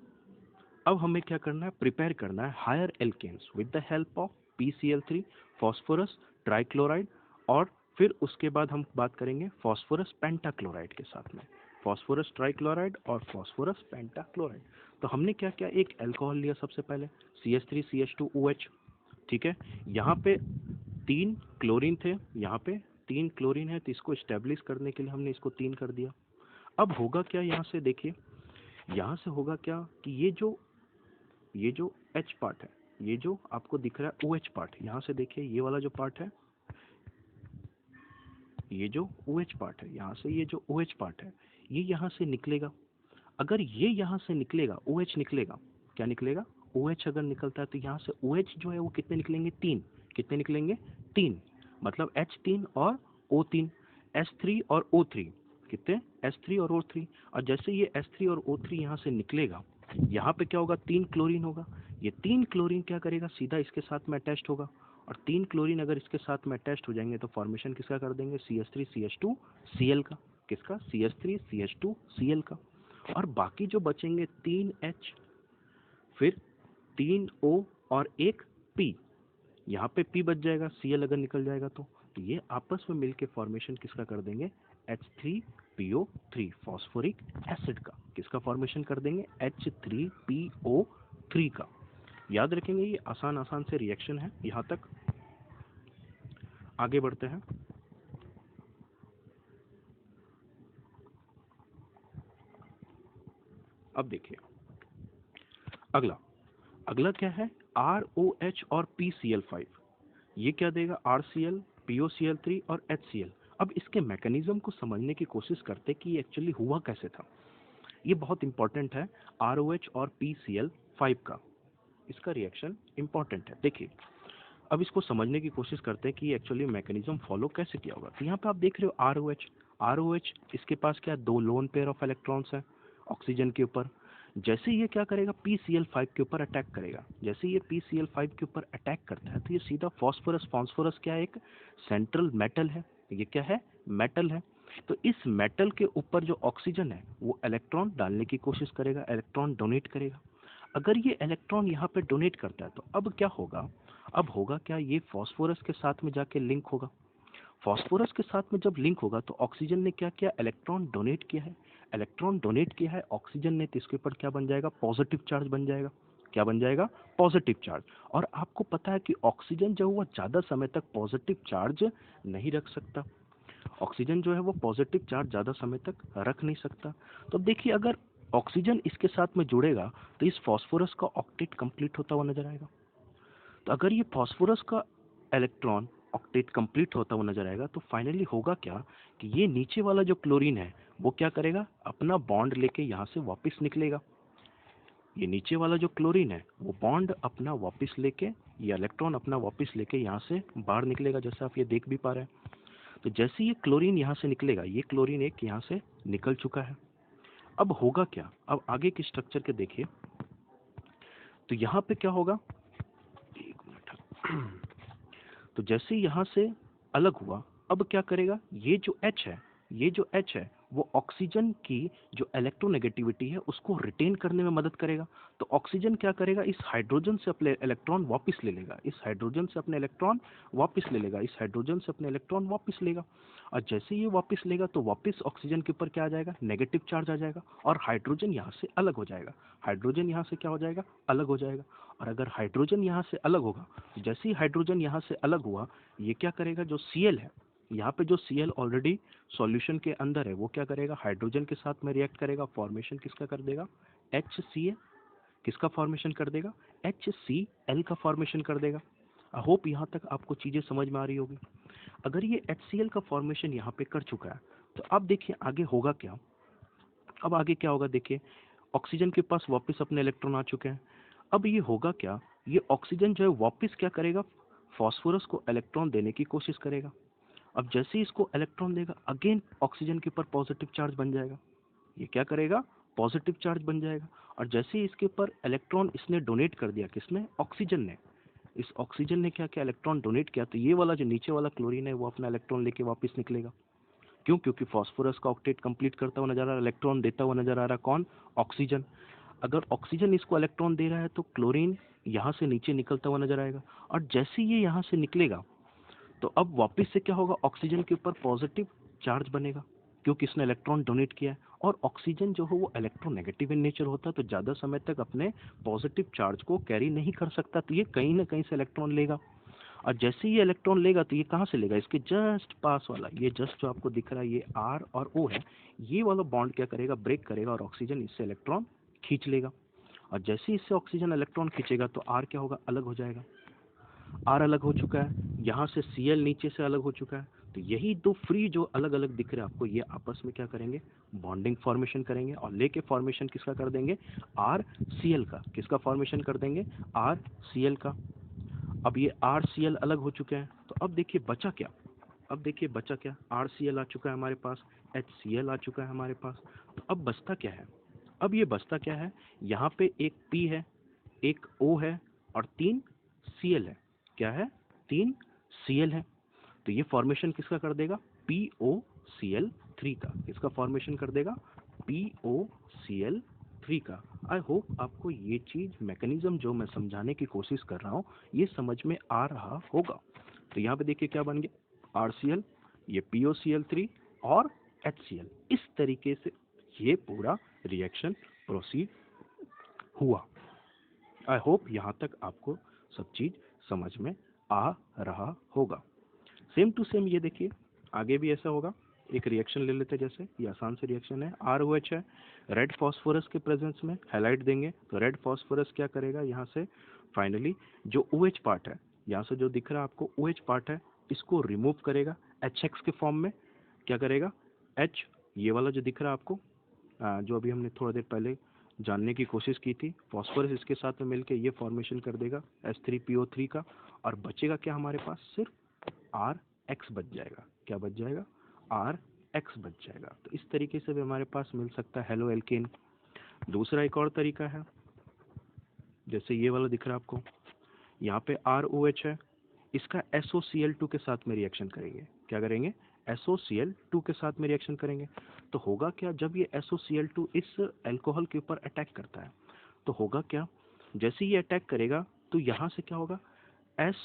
अब हमें क्या करना है, प्रिपेयर करना है higher alkanes with the help of PCl3, phosphorus trichloride, और फिर उसके बाद हम बात करेंगे फॉस्फोरस पेंटाक्लोराइड के साथ में, फॉस्फोरस ट्राइक्लोराइड और फॉस्फोरस पेंटाक्लोराइड। तो हमने क्या किया, एक अल्कोहल लिया सबसे पहले CH3CH2OH, ठीक है। यहाँ पे 3 क्लोरीन थे, यहाँ पे 3 क्लोरीन है, तो इसको स्टेब्लिश करने के लिए हमने इसको 3 कर दिया। अब होगा क्या, यहाँ से देखिए यहाँ से होगा क्या कि ये जो H पार्ट है, ये जो आपको दिख रहा है OH पार्ट, यहाँ से देखिए ये वाला जो पार्ट है, ये जो OH पार्ट है, यहाँ से ये जो OH पार्ट है, ये यहाँ से निकलेगा। अगर ये यहाँ से निकलेगा, OH निकलेगा, क्या निकलेगा, OH अगर निकलता है तो यहाँ से OH जो है वो कितने निकलेंगे, 3। कितने निकलेंगे, 3। मतलब H3 और O3, S3 और O3, कितने, S3 और O3। और जैसे ये S3 और O3 यहाँ से निकलेगा, यहाँ पे क्या होगा, 3 क्लोरीन होगा। ये 3 क्लोरीन क्या करेगा, सीधा इसके साथ में अटैच्ड होगा। और 3 क्लोरीन अगर इसके साथ में अटैच्ड हो जाएंगे तो फॉर्मेशन किसका कर देंगे, CH3CH2Cl का। किसका, CH3CH2Cl का। और बाकी जो बचेंगे 3H, फिर 3O और एक P, यहाँ पे P बच जाएगा, Cl अगर निकल जाएगा तो ये आपस में मिलके फॉर्मेशन किसका कर देंगे, H3PO3, फॉस्फोरिक एसिड का। किसका फॉर्मेशन कर देंगे, H3PO3 का। याद रखेंगे, ये आसान आसान से रिएक्शन है। यहाँ तक आगे बढ़ते हैं। अब देखिए अगला क्या है, ROH और PCl5। ये क्या देगा, RCl, POCl3 और HCl। अब इसके मैकेनिज्म को समझने की कोशिश करते कि ये एक्चुअली हुआ कैसे था। ये बहुत इंपॉर्टेंट है, ROH और PCl5 का, इसका रिएक्शन इंपॉर्टेंट है। देखिए अब इसको समझने की कोशिश करते हैं कि एक्चुअली मैकेनिज्म फॉलो कैसे किया होगा। तो यहाँ पे आप देख रहे हो ROH, इसके पास क्या, 2 लोन पेयर ऑफ इलेक्ट्रॉन्स हैं ऑक्सीजन के ऊपर। जैसे ये क्या करेगा, PCl5 के ऊपर अटैक करेगा। जैसे ये PCl5 के ऊपर अटैक करता है तो ये सीधा फॉस्फोरस क्या है, एक सेंट्रल मेटल है। ये क्या है, मेटल है। तो इस मेटल के ऊपर जो ऑक्सीजन है वो इलेक्ट्रॉन डालने की कोशिश करेगा, इलेक्ट्रॉन डोनेट करेगा। अगर ये इलेक्ट्रॉन यहाँ पे डोनेट करता है तो अब क्या होगा, अब होगा क्या, ये फास्फोरस के साथ में जाके लिंक होगा। फास्फोरस के साथ में जब लिंक होगा तो ऑक्सीजन ने क्या किया, इलेक्ट्रॉन डोनेट किया है। इलेक्ट्रॉन डोनेट किया है ऑक्सीजन ने, तो इसके ऊपर क्या बन जाएगा, पॉजिटिव चार्ज बन जाएगा। क्या बन जाएगा, पॉजिटिव चार्ज। और आपको पता है कि ऑक्सीजन जो है वो ज़्यादा समय तक पॉजिटिव चार्ज नहीं रख सकता। ऑक्सीजन जो है वो पॉजिटिव चार्ज ज़्यादा समय तक रख नहीं सकता। तो अब देखिए अगर ऑक्सीजन इसके साथ में जुड़ेगा तो इस फास्फोरस का ऑक्टेट कंप्लीट होता हुआ नजर आएगा। तो अगर ये फास्फोरस का इलेक्ट्रॉन ऑक्टेट कंप्लीट होता हुआ नजर आएगा तो फाइनली होगा क्या कि ये नीचे वाला जो क्लोरीन है वो क्या करेगा, अपना बॉन्ड लेके यहाँ से वापस निकलेगा। ये नीचे वाला जो क्लोरीन है वो बॉन्ड अपना वापस लेके, ये इलेक्ट्रॉन अपना वापस लेके यहाँ से बाहर निकलेगा, जैसे आप ये देख भी पा रहे हैं। तो जैसे ये क्लोरीन यहाँ से निकलेगा, ये क्लोरीन एक यहाँ से निकल चुका है। अब होगा क्या, अब आगे के स्ट्रक्चर के देखिए। तो यहाँ पे क्या होगा, एक मिनट। तो जैसे यहाँ से अलग हुआ, अब क्या करेगा, ये जो H है, ये जो H है वो ऑक्सीजन की जो इलेक्ट्रोनेगेटिविटी है उसको रिटेन करने में मदद करेगा। तो ऑक्सीजन क्या करेगा, इस हाइड्रोजन से अपने इलेक्ट्रॉन वापस ले लेगा, इस हाइड्रोजन से अपने इलेक्ट्रॉन वापस ले लेगा, इस हाइड्रोजन से अपने इलेक्ट्रॉन वापस लेगा। और जैसे ये वापस लेगा तो वापस ऑक्सीजन के ऊपर क्या आ जाएगा, नेगेटिव चार्ज आ जाएगा और हाइड्रोजन यहाँ से अलग हो जाएगा। हाइड्रोजन यहाँ से क्या हो जाएगा, अलग हो जाएगा। और अगर हाइड्रोजन यहाँ से अलग होगा, जैसे ही हाइड्रोजन यहाँ से अलग हुआ, ये क्या करेगा, जो Cl है, यहाँ पे जो Cl ऑलरेडी सॉल्यूशन के अंदर है वो क्या करेगा, हाइड्रोजन के साथ में रिएक्ट करेगा, फॉर्मेशन किसका कर देगा, HCl। किसका फॉर्मेशन कर देगा, HCl का फॉर्मेशन कर देगा। आई होप यहाँ तक आपको चीज़ें समझ में आ रही होगी। अगर ये HCl का फॉर्मेशन यहाँ पे कर चुका है तो अब देखिए आगे होगा क्या। अब आगे क्या होगा, देखिए ऑक्सीजन के पास वापस अपने इलेक्ट्रॉन आ चुके हैं। अब ये होगा क्या, ये ऑक्सीजन जो है वापस क्या करेगा, फास्फोरस को इलेक्ट्रॉन देने की कोशिश करेगा। अब जैसे ही इसको इलेक्ट्रॉन देगा, अगेन ऑक्सीजन के ऊपर पॉजिटिव चार्ज बन जाएगा। ये क्या करेगा, पॉजिटिव चार्ज बन जाएगा। और जैसे ही इसके ऊपर इलेक्ट्रॉन इसने डोनेट कर दिया, किसने, ऑक्सीजन ने, इस ऑक्सीजन ने क्या किया, इलेक्ट्रॉन डोनेट किया, तो ये वाला जो नीचे वाला क्लोरीन है वो अपना इलेक्ट्रॉन लेके वापस निकलेगा। क्यों, क्योंकि फास्फोरस का ऑक्टेट कंप्लीट करता हुआ नजर आ रहा है, इलेक्ट्रॉन देता हुआ नजर आ रहा है, कौन, ऑक्सीजन। अगर ऑक्सीजन इसको इलेक्ट्रॉन दे रहा है तो क्लोरीन यहाँ से नीचे निकलता हुआ नजर आएगा। और जैसे ये यहाँ से निकलेगा तो अब वापस से क्या होगा, ऑक्सीजन के ऊपर पॉजिटिव चार्ज बनेगा क्योंकि इसने इलेक्ट्रॉन डोनेट किया है। और ऑक्सीजन जो है वो इलेक्ट्रोनेगेटिव इन नेचर होता है, तो ज़्यादा समय तक अपने पॉजिटिव चार्ज को कैरी नहीं कर सकता, तो ये कहीं ना कहीं से इलेक्ट्रॉन लेगा। और जैसे ही ये इलेक्ट्रॉन लेगा तो ये कहाँ से लेगा, इसके जस्ट पास वाला, ये जस्ट जो आपको दिख रहा है ये R और O है, ये वाला बॉन्ड क्या करेगा, ब्रेक करेगा और ऑक्सीजन इससे इलेक्ट्रॉन खींच लेगा। और जैसे ही इससे ऑक्सीजन इलेक्ट्रॉन खींचेगा तो R क्या होगा, अलग हो जाएगा। R अलग हो चुका है, यहाँ से Cl नीचे से अलग हो चुका है। तो यही दो फ्री जो अलग अलग दिख रहे हैं आपको, ये आपस में क्या करेंगे, बॉन्डिंग फॉर्मेशन करेंगे और लेके फॉर्मेशन किसका कर देंगे, RCl का। किसका फॉर्मेशन कर देंगे, RCl का। अब ये RCl अलग हो चुके हैं, तो अब देखिए बचा क्या, अब देखिए बचा क्या, RCl आ चुका है हमारे पास, HCl आ चुका है हमारे पास। तो अब बचता क्या है, अब ये बचता क्या है, यहाँ पे एक P है, एक O है और 3 Cl है। क्या है, 3 Cl है। तो ये फॉर्मेशन किसका कर देगा, POCl3 का। किसका फॉर्मेशन कर देगा, POCl3 का। आई होप आपको ये चीज मैकेनिज्म जो मैं समझाने की कोशिश कर रहा हूँ ये समझ में आ रहा होगा। तो यहाँ पे देखिए क्या बन गया, RCl, ये POCl3 और HCl। इस तरीके से ये पूरा रिएक्शन प्रोसीड हुआ। आई होप यहाँ तक आपको सब चीज समझ में आ रहा होगा। सेम टू सेम ये देखिए आगे भी ऐसा होगा। एक रिएक्शन ले लेते हैं, जैसे ये आसान से रिएक्शन है, ROH है, रेड फास्फोरस के प्रेजेंस में हैलाइड देंगे तो रेड फास्फोरस क्या करेगा, यहाँ से फाइनली जो OH पार्ट है, यहाँ से जो दिख रहा है आपको OH पार्ट है, इसको रिमूव करेगा HX के फॉर्म में। क्या करेगा, H, ये वाला जो दिख रहा है आपको, जो अभी हमने थोड़ा देर पहले जानने की कोशिश की थी, फास्फोरस इसके साथ में मिलके ये फॉर्मेशन कर देगा H3PO3 का। और बचेगा क्या हमारे पास, सिर्फ RX बच जाएगा। क्या बच जाएगा, RX बच जाएगा। तो इस तरीके से भी हमारे पास मिल सकता है हेलो एल्केन। दूसरा एक और तरीका है, जैसे ये वाला दिख रहा है आपको, यहाँ पे ROH है, इसका SOCl2 के साथ में रिएक्शन करेंगे। क्या करेंगे, SOCl2 के साथ में रिएक्शन करेंगे। तो होगा क्या, जब ये SOCl2 इस अल्कोहल के ऊपर अटैक करता है तो होगा क्या, जैसे ये अटैक करेगा तो यहाँ से क्या होगा, S,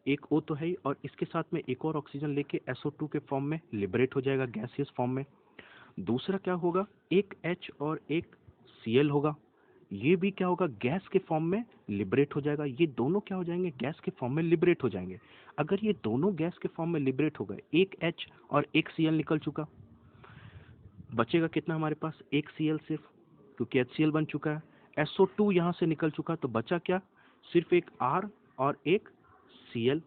एक O तो है ही और इसके साथ में एक और ऑक्सीजन लेके SO2 के फॉर्म में लिबरेट हो जाएगा, गैसियस फॉर्म में। दूसरा क्या होगा, एक H और एक Cl होगा, ये भी क्या होगा, गैस के फॉर्म में लिबरेट हो जाएगा। ये दोनों क्या हो जाएंगे, गैस के फॉर्म में लिबरेट हो जाएंगे। अगर ये दोनों गैस के फॉर्म में लिबरेट हो गए, एक H और एक Cl निकल चुका, बचेगा कितना हमारे पास, एक Cl सिर्फ, क्योंकि HCl बन चुका है। SO2 यहाँ से निकल चुका, तो बचा क्या, सिर्फ एक R और एक Cl,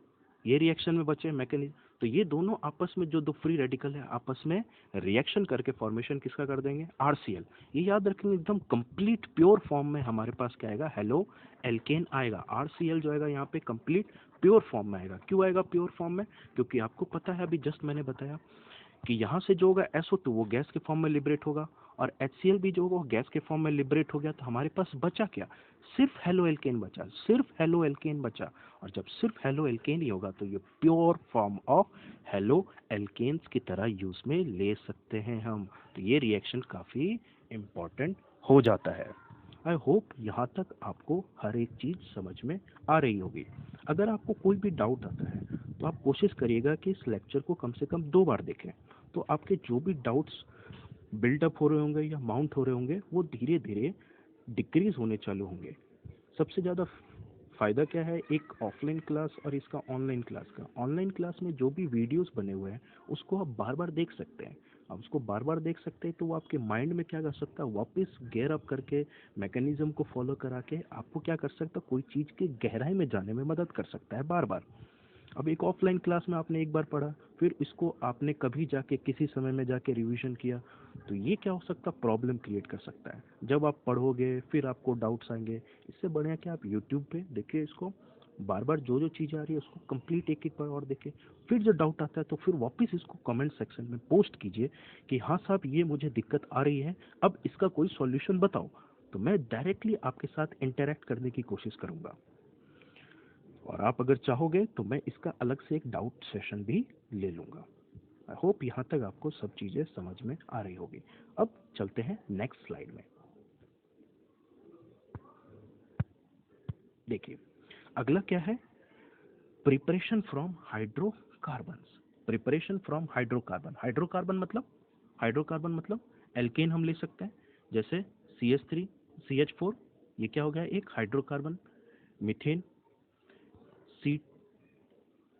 ये रिएक्शन में बचे मैकेनिज्म। तो ये दोनों आपस में जो दो फ्री रेडिकल है आपस में रिएक्शन करके फॉर्मेशन किसका कर देंगे, RCl। ये याद रखेंगे, एकदम कंप्लीट प्योर फॉर्म में हमारे पास क्या आएगा, हेलो एल्केन आएगा। RCl जो आएगा यहाँ पे कंप्लीट प्योर फॉर्म में आएगा। क्यों आएगा प्योर फॉर्म में, क्योंकि आपको पता है अभी जस्ट मैंने बताया कि यहाँ से जो होगा SO2 वो गैस के फॉर्म में लिबरेट होगा और HCl भी जो होगा वो गैस के फॉर्म में लिबरेट हो गया। तो हमारे पास बचा क्या, सिर्फ हेलो एल्केन बचा, सिर्फ हेलो एल्केन बचा। और जब सिर्फ हेलो एल्केन ही होगा तो ये pure form of hello alkanes की तरह यूज में ले सकते हैं हम। तो ये रिएक्शन काफ़ी इम्पोर्टेंट हो जाता है। आई होप यहाँ तक आपको हर एक चीज़ समझ में आ रही होगी। अगर आपको कोई भी डाउट आता है तो आप कोशिश करिएगा कि इस लेक्चर को कम से कम 2 बार देखें, तो आपके जो भी डाउट्स बिल्डअप हो रहे होंगे या माउंट हो रहे होंगे वो धीरे धीरे डिक्रीज होने चालू होंगे। सबसे ज़्यादा फ़ायदा क्या है, एक ऑफलाइन क्लास और इसका ऑनलाइन क्लास का। ऑनलाइन क्लास में जो भी वीडियोस बने हुए हैं उसको आप बार बार देख सकते हैं। आप उसको बार बार देख सकते हैं तो वो आपके माइंड में क्या कर सकता है, वापस गेयर अप करके मैकेनिज्म को फॉलो करा के आपको क्या कर सकता है, कोई चीज़ के गहराई में जाने में मदद कर सकता है बार बार। अब एक ऑफलाइन क्लास में आपने एक बार पढ़ा, फिर इसको आपने कभी जाके किसी समय में जाके रिवीजन किया, तो ये क्या हो सकता है, प्रॉब्लम क्रिएट कर सकता है। जब आप पढ़ोगे फिर आपको डाउट्स आएंगे। इससे बढ़िया कि आप यूट्यूब पे देखिए इसको, बार बार जो जो चीज़ आ रही है उसको कंप्लीट एक एक बार और देखें। फिर जो डाउट आता है तो फिर वापस इसको कमेंट सेक्शन में पोस्ट कीजिए कि हाँ साहब ये मुझे दिक्कत आ रही है, अब इसका कोई सॉल्यूशन बताओ। तो मैं डायरेक्टली आपके साथ इंटरेक्ट करने की कोशिश करूँगा। और आप अगर चाहोगे तो मैं इसका अलग से एक डाउट सेशन भी ले लूँगा। आई होप यहाँ तक आपको सब चीज़ें समझ में आ रही होगी। अब चलते हैं नेक्स्ट स्लाइड में। देखिए अगला क्या है, preparation from hydrocarbons. Preparation from hydrocarbon. Hydrocarbon मतलब एल्केन हम ले सकते हैं, जैसे CH3 CH4, ये क्या हो गया, एक हाइड्रोकार्बन। मीथेन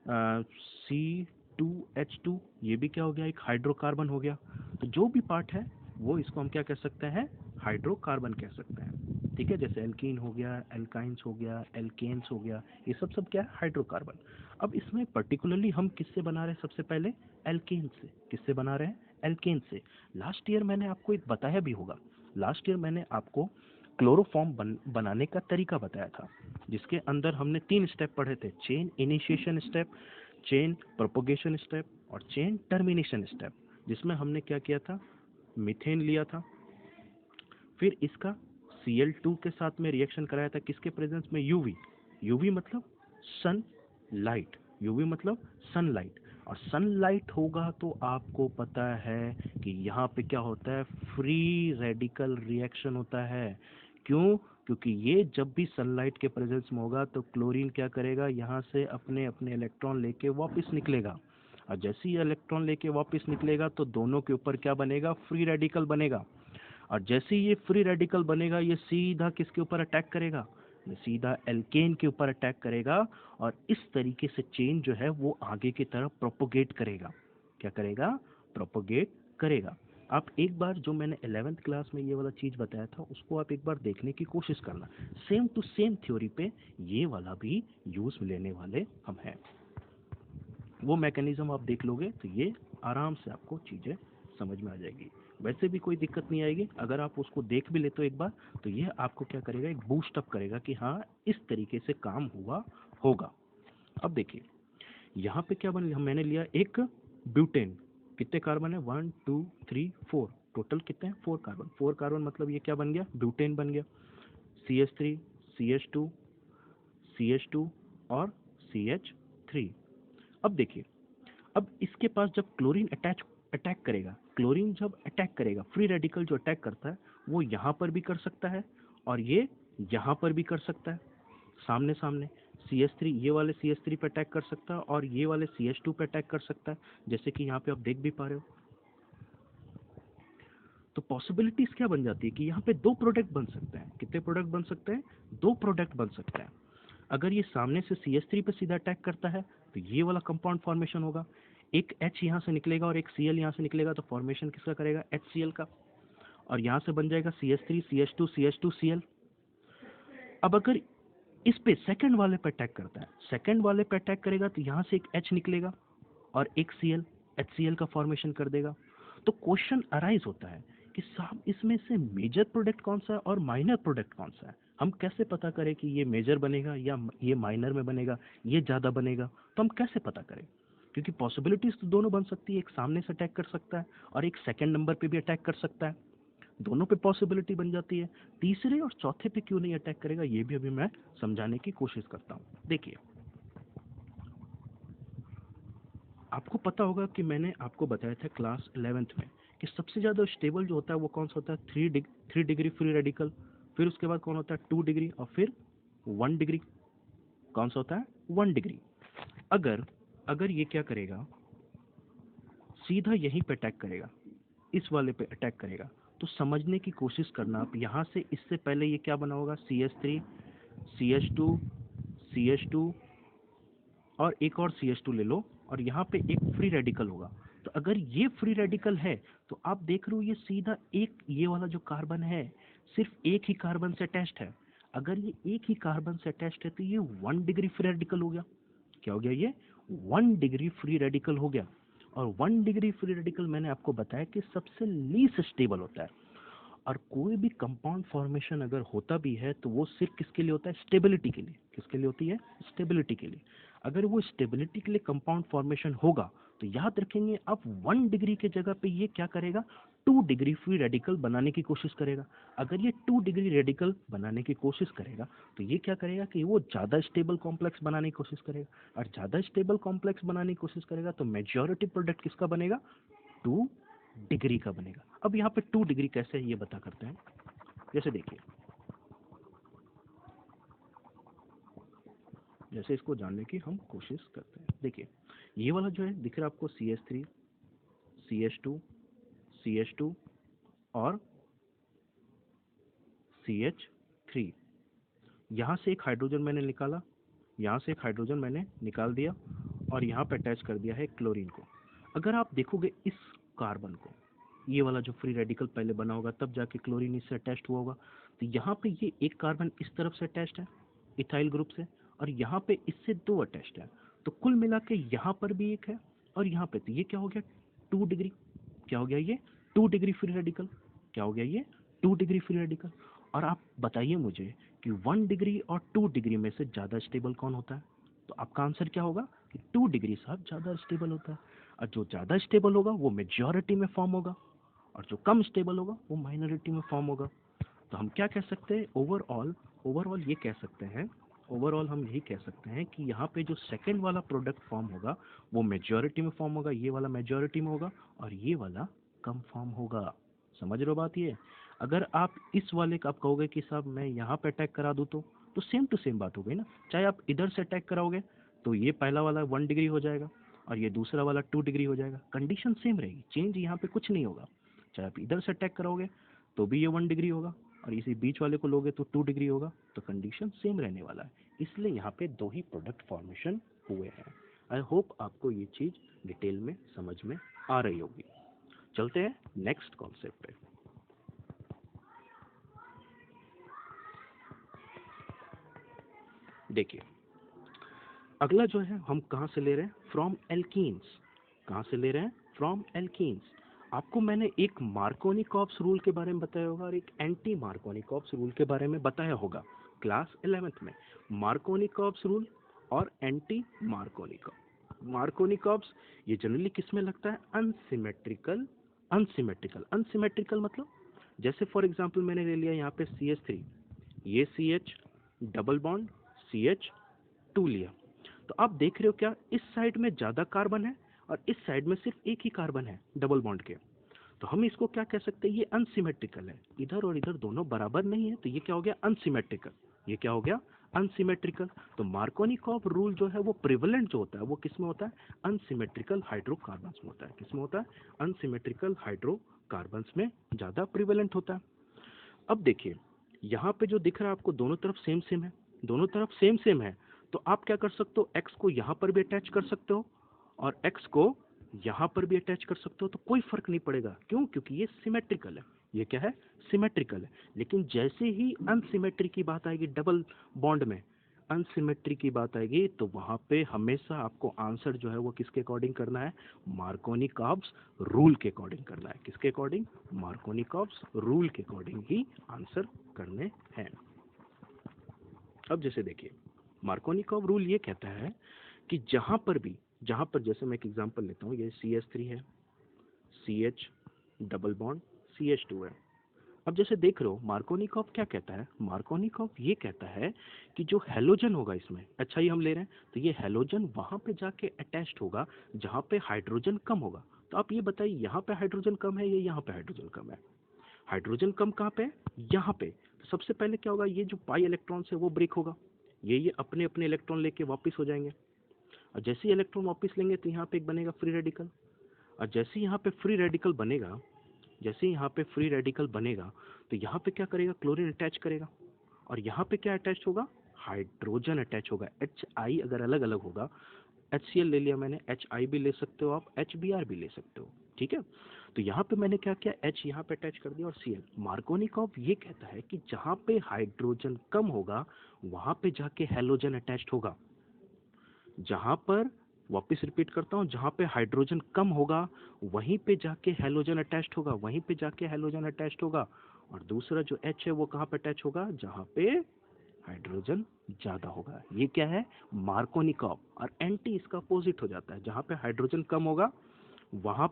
C2H2, ये भी क्या हो गया, एक हाइड्रोकार्बन हो गया। तो जो भी पार्ट है वो इसको हम क्या कह सकते हैं, हाइड्रोकार्बन कह सकते हैं। ठीक है, जैसे एल्कीन हो गया, एल्काइंस हो गया, एल्केन्स हो गया, ये सब सब क्या है, हाइड्रोकार्बन। अब इसमें पर्टिकुलरली हम किससे बना रहे हैं, सबसे पहले एल्केन से। किससे बना रहे हैं, एल्केन से। लास्ट ईयर मैंने आपको एक बताया भी होगा, लास्ट ईयर मैंने आपको क्लोरोफॉर्म बनाने का तरीका बताया था, जिसके अंदर हमने 3 स्टेप पढ़े थे, chain initiation step, chain propagation step और चेन टर्मिनेशन स्टेप। जिसमें हमने क्या किया था, मीथेन लिया था, फिर इसका Cl2 के साथ में रिएक्शन कराया था, किसके प्रेजेंस में, यूवी। यूवी मतलब सन लाइट, यूवी मतलब सनलाइट। और सनलाइट होगा तो आपको पता है कि यहाँ पे क्या होता है, फ्री रेडिकल रिएक्शन होता है। क्यों, क्योंकि ये जब भी सनलाइट के प्रेजेंस में होगा तो क्लोरीन क्या करेगा, यहाँ से अपने अपने इलेक्ट्रॉन लेके वापस निकलेगा। और जैसे ही इलेक्ट्रॉन लेके वापस निकलेगा तो दोनों के ऊपर क्या बनेगा, फ्री रेडिकल बनेगा। और जैसे ही ये फ्री रेडिकल बनेगा ये सीधा किसके ऊपर अटैक करेगा, ये सीधा एल्केन के ऊपर अटैक करेगा। और इस तरीके से चेन जो है वो आगे की तरफ प्रोपोगेट करेगा। क्या करेगा, प्रोपोगेट करेगा। आप एक बार जो मैंने 11th क्लास में ये वाला चीज़ बताया था उसको आप एक बार देखने की कोशिश करना, सेम टू सेम थ्योरी पे ये वाला भी यूज लेने वाले हम हैं। वो मैकेनिज्म आप देख लोगे तो ये आराम से आपको चीज़ें समझ में आ जाएगी। वैसे भी कोई दिक्कत नहीं आएगी, अगर आप उसको देख भी लेते हो एक बार तो ये आपको क्या करेगा, एक बूस्ट अप करेगा कि हाँ इस तरीके से काम हुआ होगा। अब देखिए यहाँ पे क्या बन, मैंने लिया एक ब्यूटेन। कितने कार्बन है, 1 2 3 4, टोटल कितने हैं, 4 कार्बन। 4 कार्बन मतलब ये क्या बन गया, ब्यूटेन बन गया। CH3, CH2, CH2 और CH3। अब देखिए, अब इसके पास जब क्लोरीन अटैक करेगा, क्लोरीन जब अटैक करेगा, फ्री रेडिकल जो अटैक करता है वो यहाँ पर भी कर सकता है और ये यहाँ पर भी कर सकता है, सामने सामने। CH3, ये वाले CH3 पे अटैक कर सकता है और ये वाले CH2 पे अटैक कर सकता है, जैसे कि यहाँ पे आप देख भी पा रहे हो। तो पॉसिबिलिटीज क्या बन जाती है कि यहाँ पे 2 प्रोडक्ट बन सकते हैं। कितने प्रोडक्ट बन सकते हैं, 2 प्रोडक्ट बन सकते हैं। अगर ये सामने से CH3 पे सीधा अटैक करता है तो ये वाला कंपाउंड फॉर्मेशन होगा, एक H यहाँ से निकलेगा और एक Cl यहाँ से निकलेगा, तो फॉर्मेशन किसका करेगा, HCl का। और यहाँ से बन जाएगा CH3 CH2 CH2 Cl। अब अगर इस पे सेकंड वाले पे अटैक करता है, सेकंड वाले पे अटैक करेगा तो यहाँ से एक H निकलेगा और एक Cl, HCl का फॉर्मेशन कर देगा। तो क्वेश्चन अराइज होता है कि साहब इसमें से मेजर प्रोडक्ट कौन सा है और माइनर प्रोडक्ट कौन सा है। हम कैसे पता करें कि ये मेजर बनेगा या ये माइनर में बनेगा, ये ज़्यादा बनेगा, तो हम कैसे पता करें, क्योंकि पॉसिबिलिटीज तो दोनों बन सकती है, एक सामने से अटैक कर सकता है और एक सेकंड नंबर पे भी अटैक कर सकता है, दोनों पे पॉसिबिलिटी बन जाती है। तीसरे और चौथे पे क्यों नहीं अटैक करेगा ये भी अभी मैं समझाने की कोशिश करता हूँ। देखिए, आपको पता होगा कि मैंने आपको बताया था क्लास 11th में कि सबसे ज़्यादा स्टेबल जो होता है वो कौन सा होता है, 3 डिग्री फ्री रेडिकल। फिर उसके बाद कौन होता है, 2 डिग्री, और फिर 1 डिग्री। कौन सा होता है, 1 डिग्री। अगर अगर ये क्या करेगा, सीधा यहीं पे अटैक करेगा, इस वाले पे अटैक करेगा, तो समझने की कोशिश करना आप। यहाँ से इससे पहले ये क्या बना होगा, CH3 CH2 CH2 और एक और CH2 ले लो, और यहाँ पे एक फ्री रेडिकल होगा। तो अगर ये फ्री रेडिकल है तो आप देख रहे हो ये सीधा एक, ये वाला जो कार्बन है सिर्फ एक ही कार्बन से अटैच्ड है। अगर ये एक ही कार्बन से अटैच्ड है तो ये 1 डिग्री फ्री रेडिकल हो गया। क्या हो गया, ये 1 डिग्री फ्री रेडिकल हो गया। और 1 डिग्री फ्री रेडिकल मैंने आपको बताया कि सबसे लीस्ट स्टेबल होता है। और कोई भी कंपाउंड फॉर्मेशन अगर होता भी है तो वो सिर्फ किसके लिए होता है, स्टेबिलिटी के लिए। किसके लिए होती है, स्टेबिलिटी के लिए। अगर वो स्टेबिलिटी के लिए कंपाउंड फॉर्मेशन होगा तो याद रखेंगे आप 1 डिग्री के जगह पे ये क्या करेगा, 2 डिग्री फ्री रेडिकल बनाने की कोशिश करेगा। अगर ये 2 डिग्री रेडिकल बनाने की कोशिश करेगा तो ये क्या करेगा कि वो ज़्यादा स्टेबल कॉम्प्लेक्स बनाने की कोशिश करेगा, और ज़्यादा स्टेबल कॉम्प्लेक्स बनाने की कोशिश करेगा तो मेजॉरिटी प्रोडक्ट किसका बनेगा, 2 डिग्री का बनेगा। अब यहाँ पे 2 डिग्री कैसे है ये बता करते हैं। जैसे देखिए, जैसे इसको जानने की हम कोशिश करते हैं। देखिए, ये वाला जो है दिख रहा है आपको, CH3 CH2 CH2 और CH3। यहाँ से एक हाइड्रोजन मैंने निकाला, यहाँ से एक हाइड्रोजन मैंने निकाल दिया, और यहाँ पे अटैच कर दिया है क्लोरीन को। अगर आप देखोगे इस कार्बन को, ये वाला जो फ्री रेडिकल पहले बना होगा तब जाके क्लोरीन इससे अटैच्ड हुआ होगा, तो यहाँ पे ये एक कार्बन इस तरफ से अटैच्ड है इथाइल ग्रुप से, और यहाँ पे इससे 2 अटैच्ड है। तो कुल मिला के यहाँ पर भी एक है और यहाँ पे, तो ये क्या हो गया 2 डिग्री। क्या हो गया ये 2 डिग्री फ्री रेडिकल। क्या हो गया ये 2 डिग्री फ्री रेडिकल। और आप बताइए मुझे कि 1 डिग्री और 2 डिग्री में से ज़्यादा स्टेबल कौन होता है? तो आपका आंसर क्या होगा कि 2 डिग्री साहब ज़्यादा स्टेबल होता है। और जो ज़्यादा स्टेबल होगा वो मेजॉरिटी में फॉर्म होगा, और जो कम स्टेबल होगा वो माइनॉरिटी में फॉर्म होगा। तो हम क्या कह सकते हैं ओवरऑल, ओवरऑल ये कह सकते हैं, ओवरऑल हम यही कह सकते हैं कि यहाँ पे जो सेकंड वाला प्रोडक्ट फॉर्म होगा वो मेजॉरिटी में फॉर्म होगा, ये वाला मेजॉरिटी में होगा और ये वाला कम फॉर्म होगा। समझ रहे हो बात ये? अगर आप इस वाले का आप कहोगे कि साहब मैं यहाँ पे अटैक करा दूँ तो सेम टू सेम बात हो गई ना। चाहे आप इधर से अटैक कराओगे तो ये पहला वाला 1 डिग्री हो जाएगा और ये दूसरा वाला 2 डिग्री हो जाएगा, कंडीशन सेम रहेगी, चेंज यहाँ पे कुछ नहीं होगा। चाहे आप इधर से अटैक कराओगे तो भी ये 1 डिग्री होगा और इसी बीच वाले को लोगे तो 2 डिग्री होगा, तो कंडीशन सेम रहने वाला है। इसलिए यहाँ पे 2 ही प्रोडक्ट फॉर्मेशन हुए हैं। आई होप आपको ये चीज़ डिटेल में समझ में आ रही होगी। चलते हैं नेक्स्ट कॉन्सेप्ट पे। देखिए अगला जो है हम कहाँ से ले रहे हैं, फ्रॉम एल्कीन्स। कहाँ से ले रहे हैं, फ्रॉम एल्कीन्स। आपको मैंने एक मार्कोनिकॉप्स रूल के बारे में बताया होगा और एक एंटी मार्कोनिकॉप्स रूल के बारे में बताया होगा क्लास 11th में। मार्कोनिकॉप्स रूल और एंटी मार्कोनिकॉप। मार्कोनिकॉप्स ये जनरली किस में लगता है, अनसिमेट्रिकल। अनसिमेट्रिकल, अनसिमेट्रिकल मतलब जैसे फॉर एग्जांपल मैंने ले लिया यहाँ पे CH3, ये CH डबल बॉन्ड CH2 लिया, तो आप देख रहे हो क्या इस साइड में ज्यादा कार्बन है और इस साइड में सिर्फ एक ही कार्बन है डबल बॉन्ड के। तो हम इसको क्या कह सकते हैं, ये अनसिमेट्रिकल है, इधर और इधर दोनों बराबर नहीं है, तो ये क्या हो गया अनसिमेट्रिकल। ये क्या हो गया अनसिमेट्रिकल। तो मार्कोनिकॉफ रूल जो है वो प्रिवलेंट जो होता है वो किस में होता है, अनसिमेट्रिकल हाइड्रोकार्बन्स में होता है। किस में होता है, अनसिमेट्रिकल हाइड्रोकार्बन्स में ज्यादा प्रिवलेंट होता है। अब देखिए यहाँ पे जो दिख रहा है आपको दोनों तरफ सेम सेम है, दोनों तरफ सेम सेम है, तो आप क्या कर सकते हो, x को यहाँ पर भी अटैच कर सकते हो और x को यहाँ पर भी अटैच कर सकते हो, तो कोई फर्क नहीं पड़ेगा। क्यों, क्योंकि ये सिमेट्रिकल है। ये क्या है, सिमेट्रिकल है। लेकिन जैसे ही अनसिमेट्री की बात आएगी डबल बॉन्ड में, अनसिमेट्री की बात आएगी तो वहां पे हमेशा आपको आंसर जो है वो किसके अकॉर्डिंग करना है, मार्कोनिकॉफ्स रूल के अकॉर्डिंग करना है। किसके अकॉर्डिंग, मार्कोनिकॉफ्स रूल के अकॉर्डिंग ही आंसर करने हैं। अब जैसे देखिए मार्कोनिकॉफ रूल ये कहता है कि जहां पर भी, जहां पर जैसे मैं एक एग्जांपल लेता हूँ, ये CH3 है, CH डबल बॉन्ड CH2 है। अब जैसे देख रहे हो मार्कोनिकॉफ क्या कहता है, मार्कोनिकॉफ ये कहता है कि जो हेलोजन होगा इसमें, अच्छा ये हम ले रहे हैं, तो ये हेलोजन वहां पे जाके अटैच्ड होगा जहां पे हाइड्रोजन कम होगा। तो आप ये बताइए यहाँ पे हाइड्रोजन कम है या यहाँ पे हाइड्रोजन कम है, हाइड्रोजन कम कहाँ पे, यहाँ पे। तो सबसे पहले क्या होगा, ये जो पाई इलेक्ट्रॉन है वो ब्रेक होगा, ये अपने अपने इलेक्ट्रॉन लेके वापस हो जाएंगे, और जैसे ही इलेक्ट्रॉन वापस लेंगे तो यहाँ पे एक बनेगा फ्री रेडिकल, और जैसे ही यहाँ पे फ्री रेडिकल बनेगा, जैसे ही यहाँ पे फ्री रेडिकल बनेगा तो यहाँ पे क्या करेगा, क्लोरीन अटैच करेगा, और यहाँ पे क्या अटैच होगा, हाइड्रोजन अटैच होगा। HI अगर अलग अलग होगा, HCl ले लिया मैंने, HI भी ले सकते हो आप, HBr भी ले सकते हो, ठीक है। तो यहाँ पे मैंने क्या किया, H यहाँ पे अटैच कर दिया और Cl। मार्कोनिकॉफ ये कहता है कि जहाँ पे हाइड्रोजन कम होगा वहां पे जाके हेलोजन अटैच्ड होगा, जहां पर, वापस रिपीट करता हूँ, जहां पे हाइड्रोजन कम होगा वहीं पे जाके हेलोजन अटैच्ड होगा, वहीं पे जाके हेलोजन अटैच्ड होगा। और दूसरा जो H है वो कहाँ पे अटैच होगा, जहां पे हाइड्रोजन ज्यादा होगा। ये क्या है, मार्कोनिकॉफ। और एंटी इसका अपोजिट हो जाता है, जहां पे हाइड्रोजन कम होगा वहां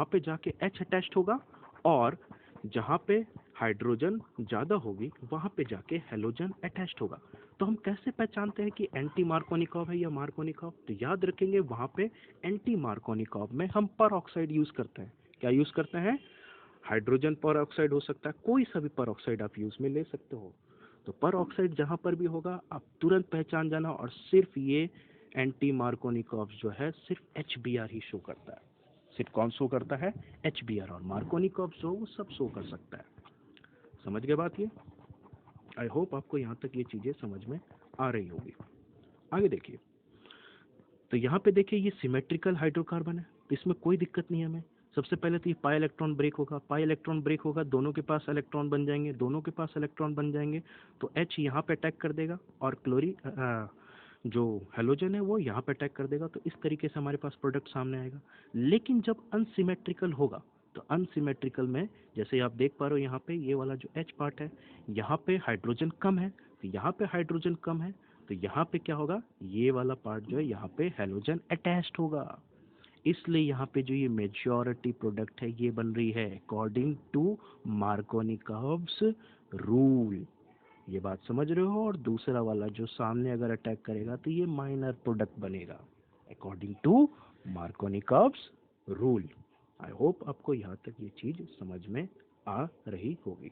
पे जाके H अटैच्ड होगा, और जहां पे हाइड्रोजन ज्यादा होगी वहां पे जाके हेलोजन अटैच्ड होगा। तो हम कैसे पहचानते हैं कि एंटी मार्कोनिकॉफ है या मार्कोनिकॉफ, तो याद रखेंगे वहां पे एंटी मार्कोनिकॉफ में हम पर ऑक्साइड यूज करते हैं। क्या यूज करते हैं, हाइड्रोजन पर ऑक्साइड हो सकता है, कोई सा भी पर ऑक्साइड आप यूज में ले सकते हो। तो पर ऑक्साइड जहां पर भी होगा आप तुरंत पहचान जाना, और सिर्फ ये एंटी मार्कोनिकॉफ जो है सिर्फ HBr ही शो करता है। सिर्फ कौन शो करता है, HBr, और मार्कोनिकॉफ जो वो सब शो कर सकता है। समझ गए बात ये? आई होप आपको यहाँ तक ये चीजें समझ में आ रही होगी। आगे देखिए, तो यहाँ पे देखिए ये सिमेट्रिकल हाइड्रोकार्बन है, तो इसमें कोई दिक्कत नहीं है हमें। सबसे पहले तो ये पाई इलेक्ट्रॉन ब्रेक होगा, पाई इलेक्ट्रॉन ब्रेक होगा, दोनों के पास इलेक्ट्रॉन बन जाएंगे, दोनों के पास इलेक्ट्रॉन बन जाएंगे, तो H यहाँ पे अटैक कर देगा और जो हेलोजन है वो यहाँ पे अटैक कर देगा, तो इस तरीके से हमारे पास प्रोडक्ट सामने आएगा। लेकिन जब अनसिमेट्रिकल होगा, तो अनसिमेट्रिकल में जैसे आप देख पा रहे हो यहाँ पे ये वाला जो H पार्ट है, यहाँ पे हाइड्रोजन कम है, तो यहाँ पे हाइड्रोजन कम है, तो यहाँ पे क्या होगा, ये वाला पार्ट जो है यहाँ पे हेलोजन अटैच्ड होगा। इसलिए यहाँ पे जो ये मेजॉरिटी प्रोडक्ट है ये बन रही है अकॉर्डिंग टू मार्कोनिकॉव्स रूल। ये बात समझ रहे हो? और दूसरा वाला जो सामने अगर अटैक करेगा तो ये माइनर प्रोडक्ट बनेगा according to Markovnikov's rule. I hope आपको यहाँ तक ये चीज समझ में आ रही होगी।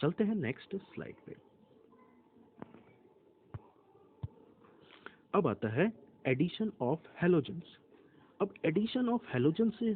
चलते हैं नेक्स्ट स्लाइड पे। अब आता है एडिशन ऑफ हेलोजेंस। अब एडिशन ऑफ हेलोजन से